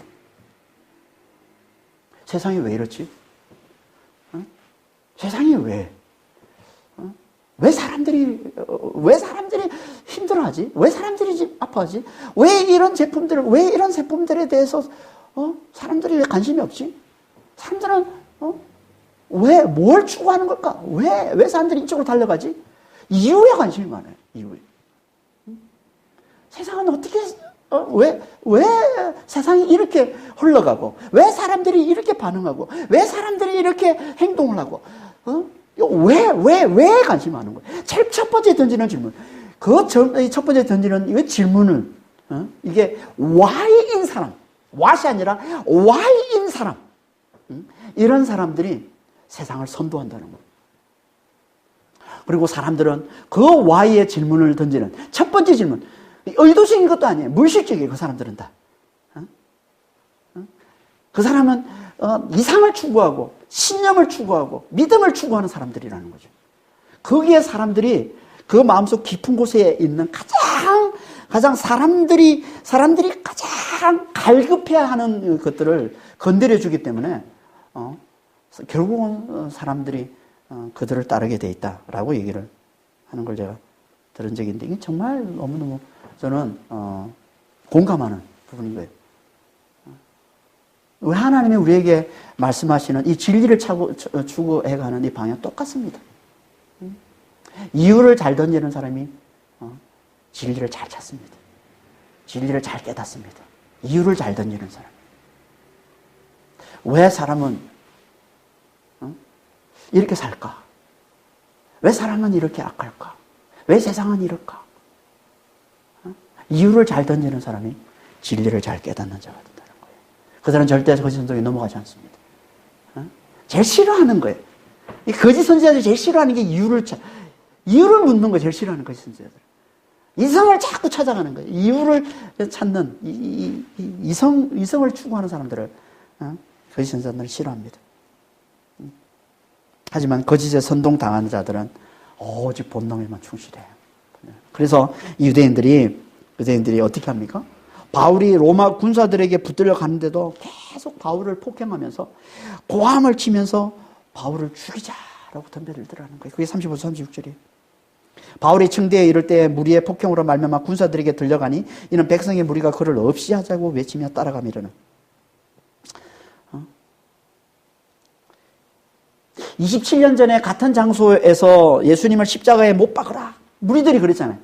세상이 왜 이렇지? 세상이 왜? 왜 사람들이 힘들어하지? 왜 사람들이 아파하지? 왜 이런 제품들에 대해서, 사람들이 왜 관심이 없지? 사람들은, 왜, 뭘 추구하는 걸까? 왜 사람들이 이쪽으로 달려가지? 이유에 관심이 많아요, 이유에. 세상은 어떻게, 왜 세상이 이렇게 흘러가고, 왜 사람들이 이렇게 반응하고, 왜 사람들이 이렇게 행동을 하고, 왜 관심이 많은 거예요? 제일 첫 번째 던지는 질문. 첫 번째 던지는 이 질문을, 이게 why인 사람. what이 아니라 why인 사람. 이런 사람들이 세상을 선도한다는 거예요. 그리고 사람들은 그 why의 질문을 던지는 첫 번째 질문. 의도적인 것도 아니에요. 물질적이에요. 그 사람들은 다. 그 사람은 이상을 추구하고 신념을 추구하고 믿음을 추구하는 사람들이라는 거죠. 거기에 사람들이 그 마음속 깊은 곳에 있는 가장 사람들이 가장 갈급해야 하는 것들을 건드려 주기 때문에 결국은 사람들이 그들을 따르게 돼 있다라고 얘기를 하는 걸 제가 들은 적이 있는데, 이게 정말 너무너무 저는 공감하는 부분인 거예요. 왜 하나님이 우리에게 말씀하시는 이 진리를 추구해가는 이 방향 똑같습니다. 이유를 잘 던지는 사람이 진리를 잘 찾습니다. 진리를 잘 깨닫습니다. 이유를 잘 던지는 사람. 왜 사람은 이렇게 살까? 왜 사람은 이렇게 악할까? 왜 세상은 이럴까? 이유를 잘 던지는 사람이 진리를 잘 깨닫는 자가 된다는 거예요. 그 사람은 절대 거짓 선동에 넘어가지 않습니다. 제일 싫어하는 거예요. 이 거짓 선지자들이 제일 싫어하는 게 이유를 묻는 거 제일 싫어하는 거짓 선지자들. 이성을 자꾸 찾아가는 거예요. 이유를 찾는 이성을 추구하는 사람들을 거짓 선지자들은 싫어합니다. 하지만 거짓에 선동당하는 자들은 오직 본능에만 충실해요. 그래서 유대인들이 어떻게 합니까? 바울이 로마 군사들에게 붙들려 가는데도 계속 바울을 폭행하면서 고함을 치면서 바울을 죽이자라고 덤벼를 들어가는 거예요. 그게 35절 36절이에요. 바울이 청대에 이를 때 무리의 폭행으로 말미암아 군사들에게 들려가니 이는 백성의 무리가 그를 없이 하자고 외치며 따라가미르는. 27년 전에 같은 장소에서 예수님을 십자가에 못 박으라. 무리들이 그랬잖아요.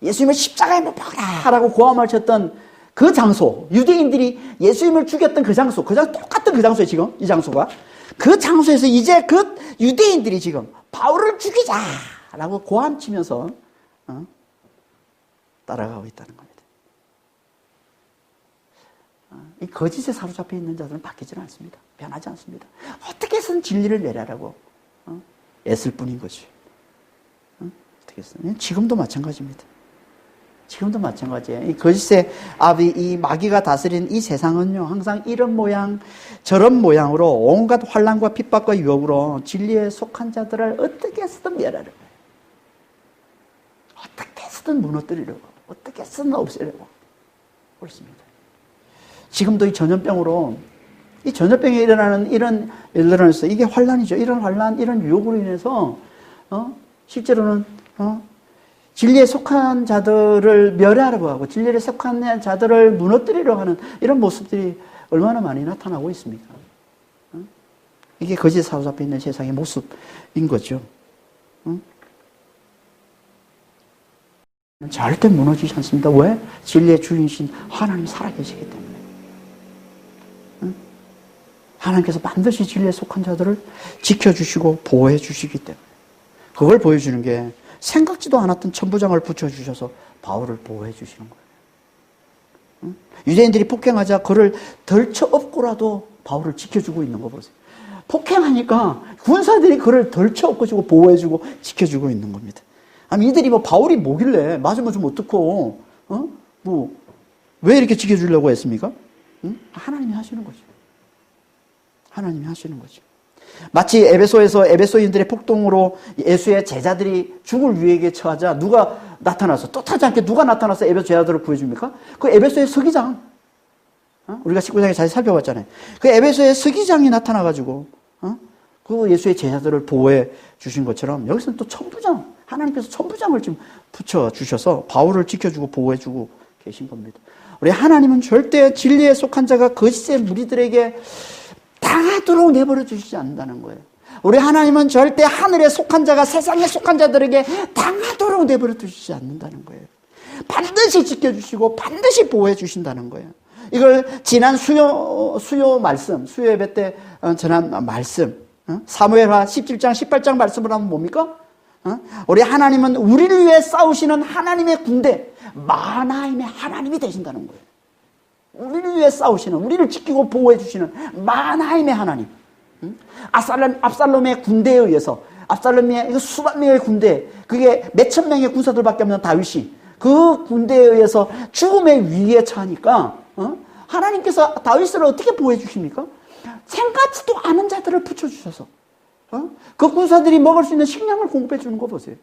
예수님을 십자가에 못 박으라 라고 고함을 쳤던 그 장소, 유대인들이 예수님을 죽였던 그 장소, 똑같은 그 장소에 지금 이 장소가 그 장소에서 이제 그 유대인들이 지금 바울을 죽이자 라고 고함치면서 따라가고 있다는 겁니다. 이 거짓에 사로잡혀 있는 자들은 바뀌지는 않습니다. 변하지 않습니다. 어떻게 해서든 진리를 내라라고 애쓸 뿐인 거죠. 어떻게 해서든 지금도 마찬가지입니다. 지금도 마찬가지예요. 이 거짓의 아비, 이 마귀가 다스린 이 세상은요, 항상 이런 모양, 저런 모양으로 온갖 환난과 핍박과 유혹으로 진리에 속한 자들을 어떻게 해서든 멸하려고 해요. 어떻게 해서든 무너뜨리려고, 어떻게 해서든 없애려고 그렇습니다. 지금도 이 전염병으로, 이 전염병에 일어나는 이런 일들에서 이게 환난이죠. 이런 환난, 이런 유혹으로 인해서 실제로는 진리에 속한 자들을 멸하려고 하고 진리에 속한 자들을 무너뜨리려고 하는 이런 모습들이 얼마나 많이 나타나고 있습니까? 이게 거짓에 사로잡혀 있는 세상의 모습인 거죠. 절대 무너지지 않습니다. 왜? 진리의 주인이신 하나님이 살아계시기 때문에. 하나님께서 반드시 진리에 속한 자들을 지켜주시고 보호해 주시기 때문에. 그걸 보여주는 게 생각지도 않았던 천부장을 붙여주셔서 바울을 보호해 주시는 거예요. 유대인들이 폭행하자 그를 덜쳐업고라도 바울을 지켜주고 있는 거 보세요. 폭행하니까 군사들이 그를 덜쳐업고주고 보호해주고 지켜주고 있는 겁니다. 아니 이들이 뭐 바울이 뭐길래 맞으면 좀 어떡고 왜 이렇게 지켜주려고 했습니까? 하나님이 하시는 거죠. 하나님이 하시는 거죠. 마치 에베소에서 에베소인들의 폭동으로 예수의 제자들이 죽을 위기에 처하자 누가 나타나서 뜻하지 않게 누가 나타나서 에베소 제자들을 구해줍니까? 그 에베소의 서기장. 우리가 19장에 잘 살펴봤잖아요. 그 에베소의 서기장이 나타나가지고 그 예수의 제자들을 보호해 주신 것처럼 여기서는 또 천부장, 하나님께서 천부장을 지금 붙여주셔서 바울을 지켜주고 보호해주고 계신 겁니다. 우리 하나님은 절대 진리에 속한 자가 거짓의 무리들에게 당하도록 내버려 주시지 않는다는 거예요. 우리 하나님은 절대 하늘에 속한 자가 세상에 속한 자들에게 당하도록 내버려 두시지 않는다는 거예요. 반드시 지켜주시고 반드시 보호해 주신다는 거예요. 이걸 지난 수요 예배 때 전한 말씀, 사무엘하 17장 18장 말씀을 하면 뭡니까? 우리 하나님은 우리를 위해 싸우시는 하나님의 군대, 마하나임의 하나님이 되신다는 거예요. 우리를 위해 싸우시는, 우리를 지키고 보호해 주시는 마하나임의 하나님. 압살롬의 군대에 의해서, 압살롬의 수만 명의 군대, 그게 몇천 명의 군사들밖에 없는 다윗이 그 군대에 의해서 죽음의 위기에 처하니까 하나님께서 다윗을 어떻게 보호해 주십니까? 생각지도 않은 자들을 붙여주셔서 그 군사들이 먹을 수 있는 식량을 공급해 주는 거 보세요.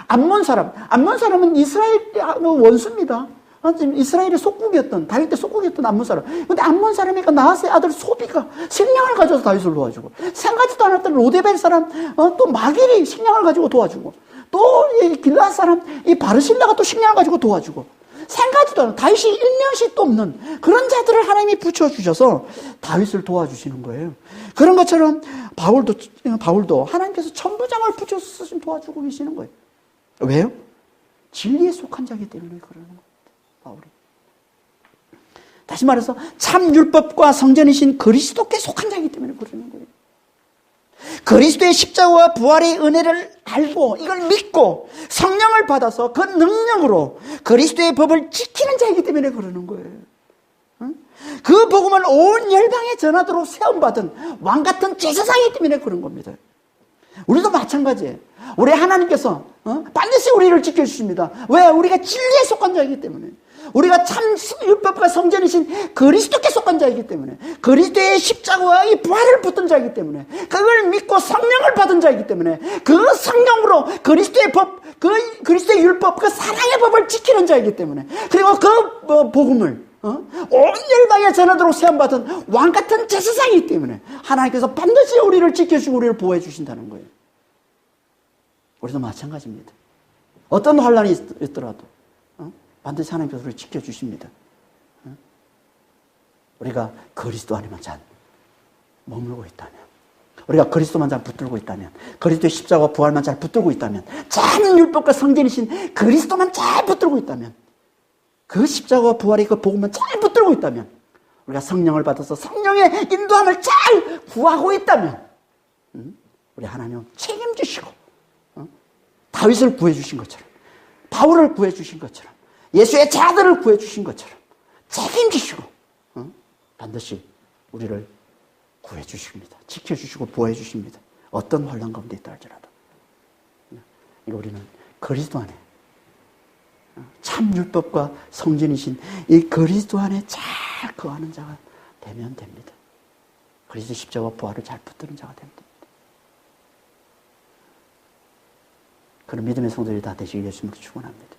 암몬 사람은 이스라엘 원수입니다. 이스라엘의 속국이었던, 다윗 때 속국이었던 암몬 사람. 근데 암몬 사람이니까 나하스의 아들 소비가 식량을 가져서 다윗을 도와주고, 생각지도 않았던 로데벨 사람, 또 마길이 식량을 가지고 도와주고, 또 이 길앗 사람, 이 바르실라가 또 식량을 가지고 도와주고, 생각지도 않은, 다윗이 일면식도 없는 그런 자들을 하나님이 붙여주셔서 다윗을 도와주시는 거예요. 그런 것처럼 바울도 하나님께서 천부장을 붙여서 도와주고 계시는 거예요. 왜요? 진리에 속한 자이기 때문에 그러는 거예요. 바울이. 다시 말해서 참 율법과 성전이신 그리스도께 속한 자이기 때문에 그러는 거예요. 그리스도의 십자가와 부활의 은혜를 알고 이걸 믿고 성령을 받아서 그 능력으로 그리스도의 법을 지키는 자이기 때문에 그러는 거예요. 그 복음을 온 열방에 전하도록 세움받은 왕같은 제사장이기 때문에 그런 겁니다. 우리도 마찬가지예요. 우리 하나님께서 반드시 우리를 지켜주십니다. 왜? 우리가 진리에 속한 자이기 때문에. 우리가 참 율법과 성전이신 그리스도께 속한 자이기 때문에, 그리스도의 십자가와 이 부활을 붙든 자이기 때문에, 그걸 믿고 성령을 받은 자이기 때문에, 그 성령으로 그리스도의 법, 그리스도의 율법, 그 사랑의 법을 지키는 자이기 때문에, 그리고 그 복음을 온 열방에 전하도록 세움받은 왕같은 제사장이기 때문에 하나님께서 반드시 우리를 지켜주고 우리를 보호해 주신다는 거예요. 우리도 마찬가지입니다. 어떤 환란이 있더라도 반드시 하나님께서 우리를 지켜주십니다. 우리가 그리스도 안에만 잘 머물고 있다면, 우리가 그리스도만 잘 붙들고 있다면, 그리스도의 십자가와 부활만 잘 붙들고 있다면, 참 율법과 성전이신 그리스도만 잘 붙들고 있다면, 그 십자가와 부활의 그 복음만 잘 붙들고 있다면, 우리가 성령을 받아서 성령의 인도함을 잘 구하고 있다면, 우리 하나님은 책임지시고, 다윗을 구해주신 것처럼, 바울을 구해주신 것처럼, 예수의 자들을 구해주신 것처럼 책임지시고 반드시 우리를 구해주십니다. 지켜주시고 보호해주십니다. 어떤 환난 가운데 있다 할지라도. 우리는 그리스도 안에, 참 율법과 성전이신 이 그리스도 안에 잘 거하는 자가 되면 됩니다. 그리스도 십자가와 부활을 잘 붙드는 자가 되면 됩니다. 그런 믿음의 성도들이 다 되시길 예수님으로 축원합니다.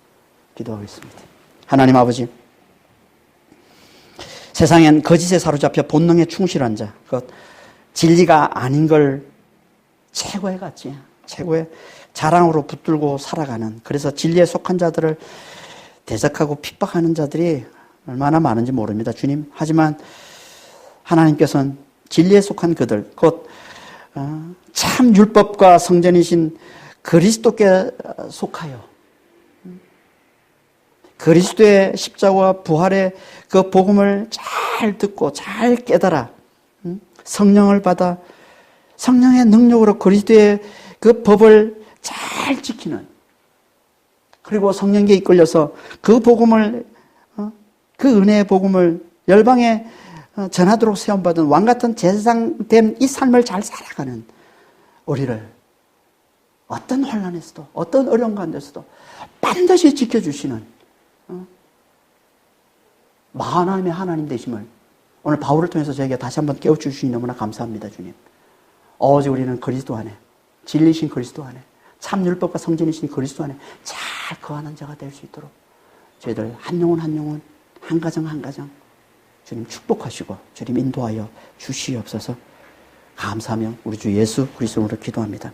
기도하겠습니다. 하나님 아버지, 세상엔 거짓에 사로잡혀 본능에 충실한 자, 그 진리가 아닌 걸 최고의 가치, 최고의 자랑으로 붙들고 살아가는, 그래서 진리에 속한 자들을 대적하고 핍박하는 자들이 얼마나 많은지 모릅니다, 주님. 하지만 하나님께서는 진리에 속한 그들, 곧 참 율법과 성전이신 그리스도께 속하여 그리스도의 십자가와 부활의 그 복음을 잘 듣고 잘 깨달아 성령을 받아 성령의 능력으로 그리스도의 그 법을 잘 지키는, 그리고 성령께 이끌려서 그 복음을, 그 은혜의 복음을 열방에 전하도록 세움받은 왕같은 제사장된 이 삶을 잘 살아가는 우리를 어떤 환난에서도, 어떤 어려운 가운데서도 반드시 지켜주시는 하나님의 하나님 되심을 오늘 바울을 통해서 저에게 다시 한번 깨우쳐주시니 너무나 감사합니다, 주님. 오직 우리는 그리스도 안에, 진리신 그리스도 안에, 참 율법과 성전이신 그리스도 안에 잘 거하는 자가 될 수 있도록 저희들 한 영혼 한 영혼, 한 가정 한 가정 주님 축복하시고 주님 인도하여 주시옵소서. 감사하며 우리 주 예수 그리스도로 기도합니다.